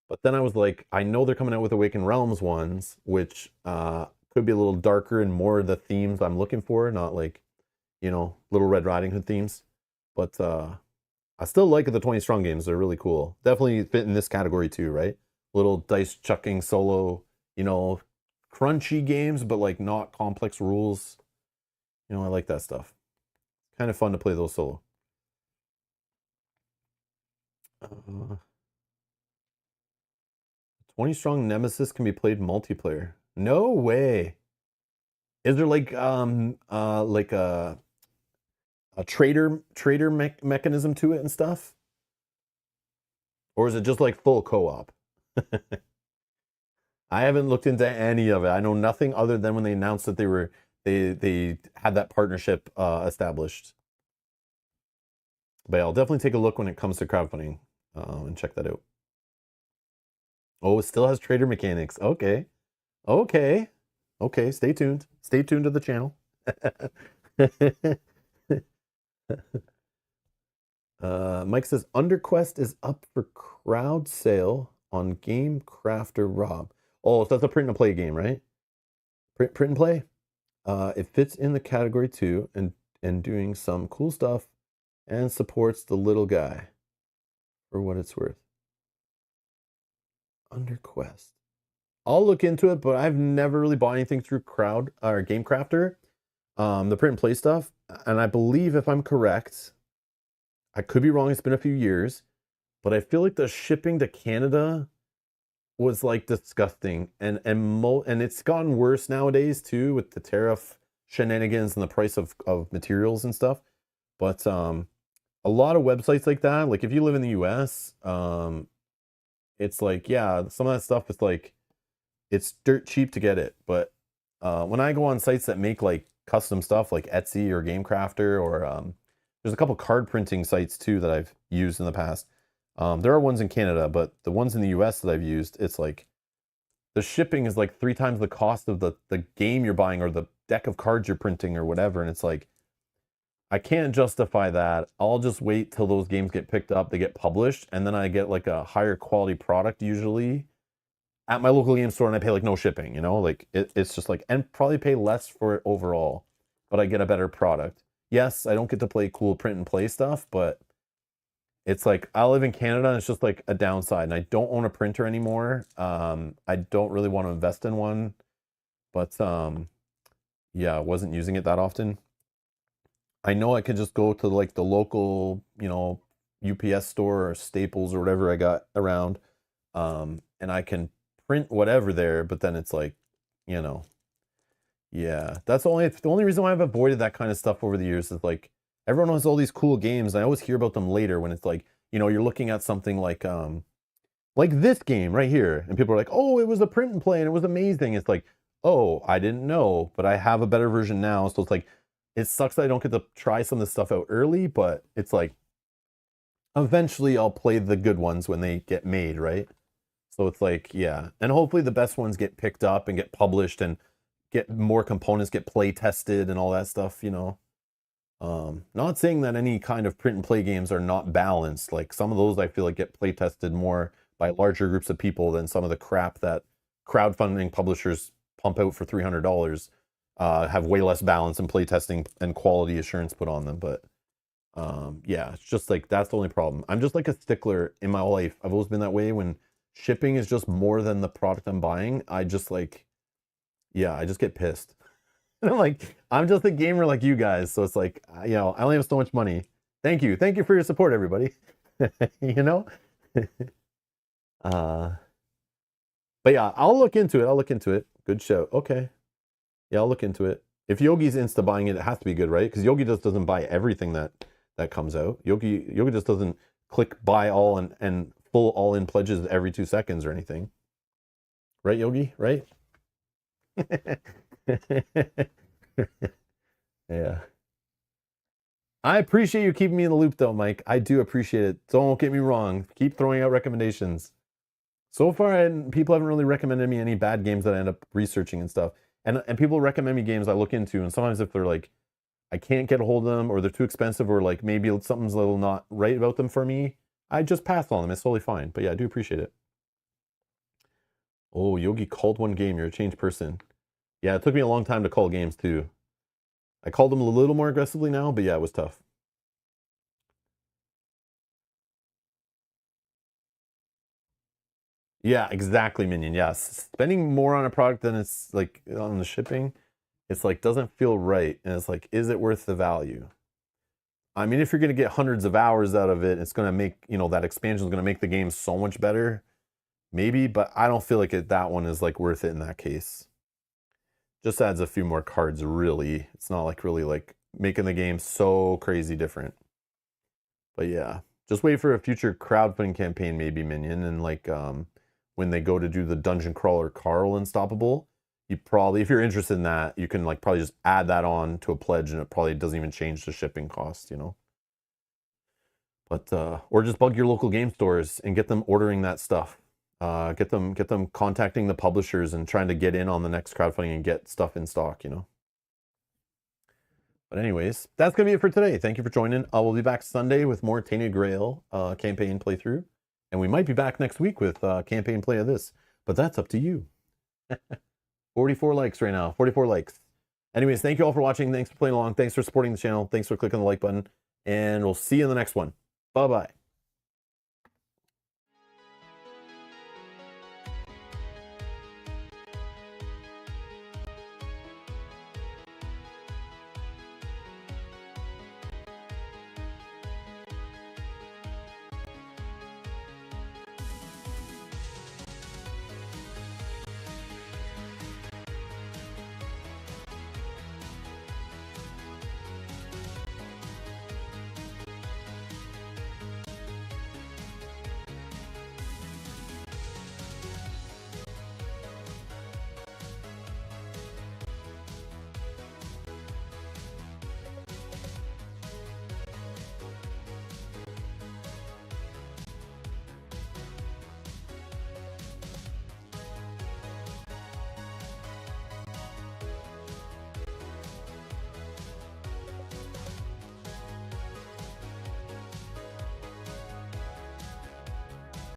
but then I was like, I know they're coming out with Awakened Realms ones, which could be a little darker and more the themes I'm looking for, not like, you know, Little Red Riding Hood themes. But I still like the 20 strong games. They're really cool. Definitely fit in this category too, right? Little dice chucking solo, you know, crunchy games, but like not complex rules. You know, I like that stuff. Kind of fun to play those solo. 20 strong Nemesis can be played multiplayer. No way. Is there like a trader mechanism to it and stuff? Or is it just like full co-op? I haven't looked into any of it. I know nothing other than when they announced that they had that partnership established. But yeah, I'll definitely take a look when it comes to crowdfunding and check that out. Oh, it still has trader mechanics. Okay. Okay. Okay, stay tuned. Stay tuned to the channel. Mike says Underquest is up for crowd sale on Game Crafter Rob. Oh, so that's a print and play game, right? Print and play. It fits in the category too, and doing some cool stuff, and supports the little guy for what it's worth. Underquest. I'll look into it, but I've never really bought anything through Crowd or Game Crafter, the print and play stuff. And I believe, if I'm correct, I could be wrong. It's been a few years, but I feel like the shipping to Canada was like disgusting, and it's gotten worse nowadays too with the tariff shenanigans and the price of materials and stuff. But a lot of websites like that, like if you live in the US, it's like, yeah, some of that stuff is like, it's dirt cheap to get it. But when I go on sites that make like custom stuff like Etsy or Game Crafter, or there's a couple card printing sites too that I've used in the past. There are ones in Canada, but the ones in the US that I've used, it's like the shipping is like 3 times the cost of the game you're buying or the deck of cards you're printing or whatever. And it's like, I can't justify that. I'll just wait till those games get picked up, they get published, and then I get like a higher quality product usually at my local game store, and I pay like no shipping, you know? Like it's just like, and probably pay less for it overall, but I get a better product. Yes, I don't get to play cool print and play stuff, but it's like, I live in Canada and it's just like a downside, and I don't own a printer anymore. I don't really want to invest in one, but yeah, I wasn't using it that often. I know I could just go to like the local, you know, UPS store or Staples or whatever I got around, and I can print whatever there, but then it's like, you know, yeah, that's the only reason why I've avoided that kind of stuff over the years is like, everyone has all these cool games, and I always hear about them later when it's like, you know, you're looking at something like this game right here, and people are like, oh, it was a print and play and it was amazing. It's like, oh, I didn't know, but I have a better version now. So it's like, it sucks that I don't get to try some of this stuff out early, but it's like, eventually I'll play the good ones when they get made, right? So it's like, yeah. And hopefully the best ones get picked up and get published and get more components, get play tested and all that stuff, you know. Not saying that any kind of print and play games are not balanced. Like some of those I feel like get play tested more by larger groups of people than some of the crap that crowdfunding publishers pump out for $300, have way less balance and play testing and quality assurance put on them. But yeah, it's just like, that's the only problem. I'm just like a stickler in my life. I've always been that way. When shipping is just more than the product I'm buying, I just like, Yeah, I just get pissed. And I'm like, I'm just a gamer like you guys, so it's like, you know, I only have so much money. Thank you for your support, everybody. You know, uh, but yeah, I'll look into it. I'll look into it. Good show. Okay, yeah, I'll look into it. If Yogi's insta buying it, it has to be good, right? Because Yogi just doesn't buy everything that comes out. Yogi just doesn't click buy all and full all in pledges every 2 seconds or anything, right, Yogi? Right? Yeah. I appreciate you keeping me in the loop, though, Mike. I do appreciate it. Don't get me wrong. Keep throwing out recommendations. So far, people haven't really recommended me any bad games that I end up researching and stuff. And people recommend me games I look into, and sometimes if they're like, I can't get a hold of them, or they're too expensive, or like maybe something's a little not right about them for me, I just pass on them. It's totally fine. But yeah, I do appreciate it. Oh, Yogi called one game. You're a changed person. Yeah, it took me a long time to call games too. I called them a little more aggressively now, but yeah, it was tough. Yeah, exactly, Minion. Yes. Spending more on a product than it's like on the shipping, it's like doesn't feel right. And it's like, is it worth the value? I mean, if you're going to get hundreds of hours out of it, it's going to make, you know, that expansion is going to make the game so much better. Maybe, but I don't feel like that one is like worth it in that case. Just adds a few more cards, really. It's not like really like making the game so crazy different. But yeah, just wait for a future crowdfunding campaign, maybe, Minion, and like when they go to do the dungeon crawler Carl Unstoppable, you probably, if you're interested in that, you can like probably just add that on to a pledge, and it probably doesn't even change the shipping cost, you know. But or just bug your local game stores and get them ordering that stuff. Get them contacting the publishers and trying to get in on the next crowdfunding and get stuff in stock, you know. But anyways, that's gonna be it for today. Thank you for joining. We'll be back Sunday with more Tainted Grail campaign playthrough, and we might be back next week with campaign play of this. But that's up to you. 44 likes right now. 44 likes. Anyways, thank you all for watching. Thanks for playing along. Thanks for supporting the channel. Thanks for clicking the like button, and we'll see you in the next one. Bye bye.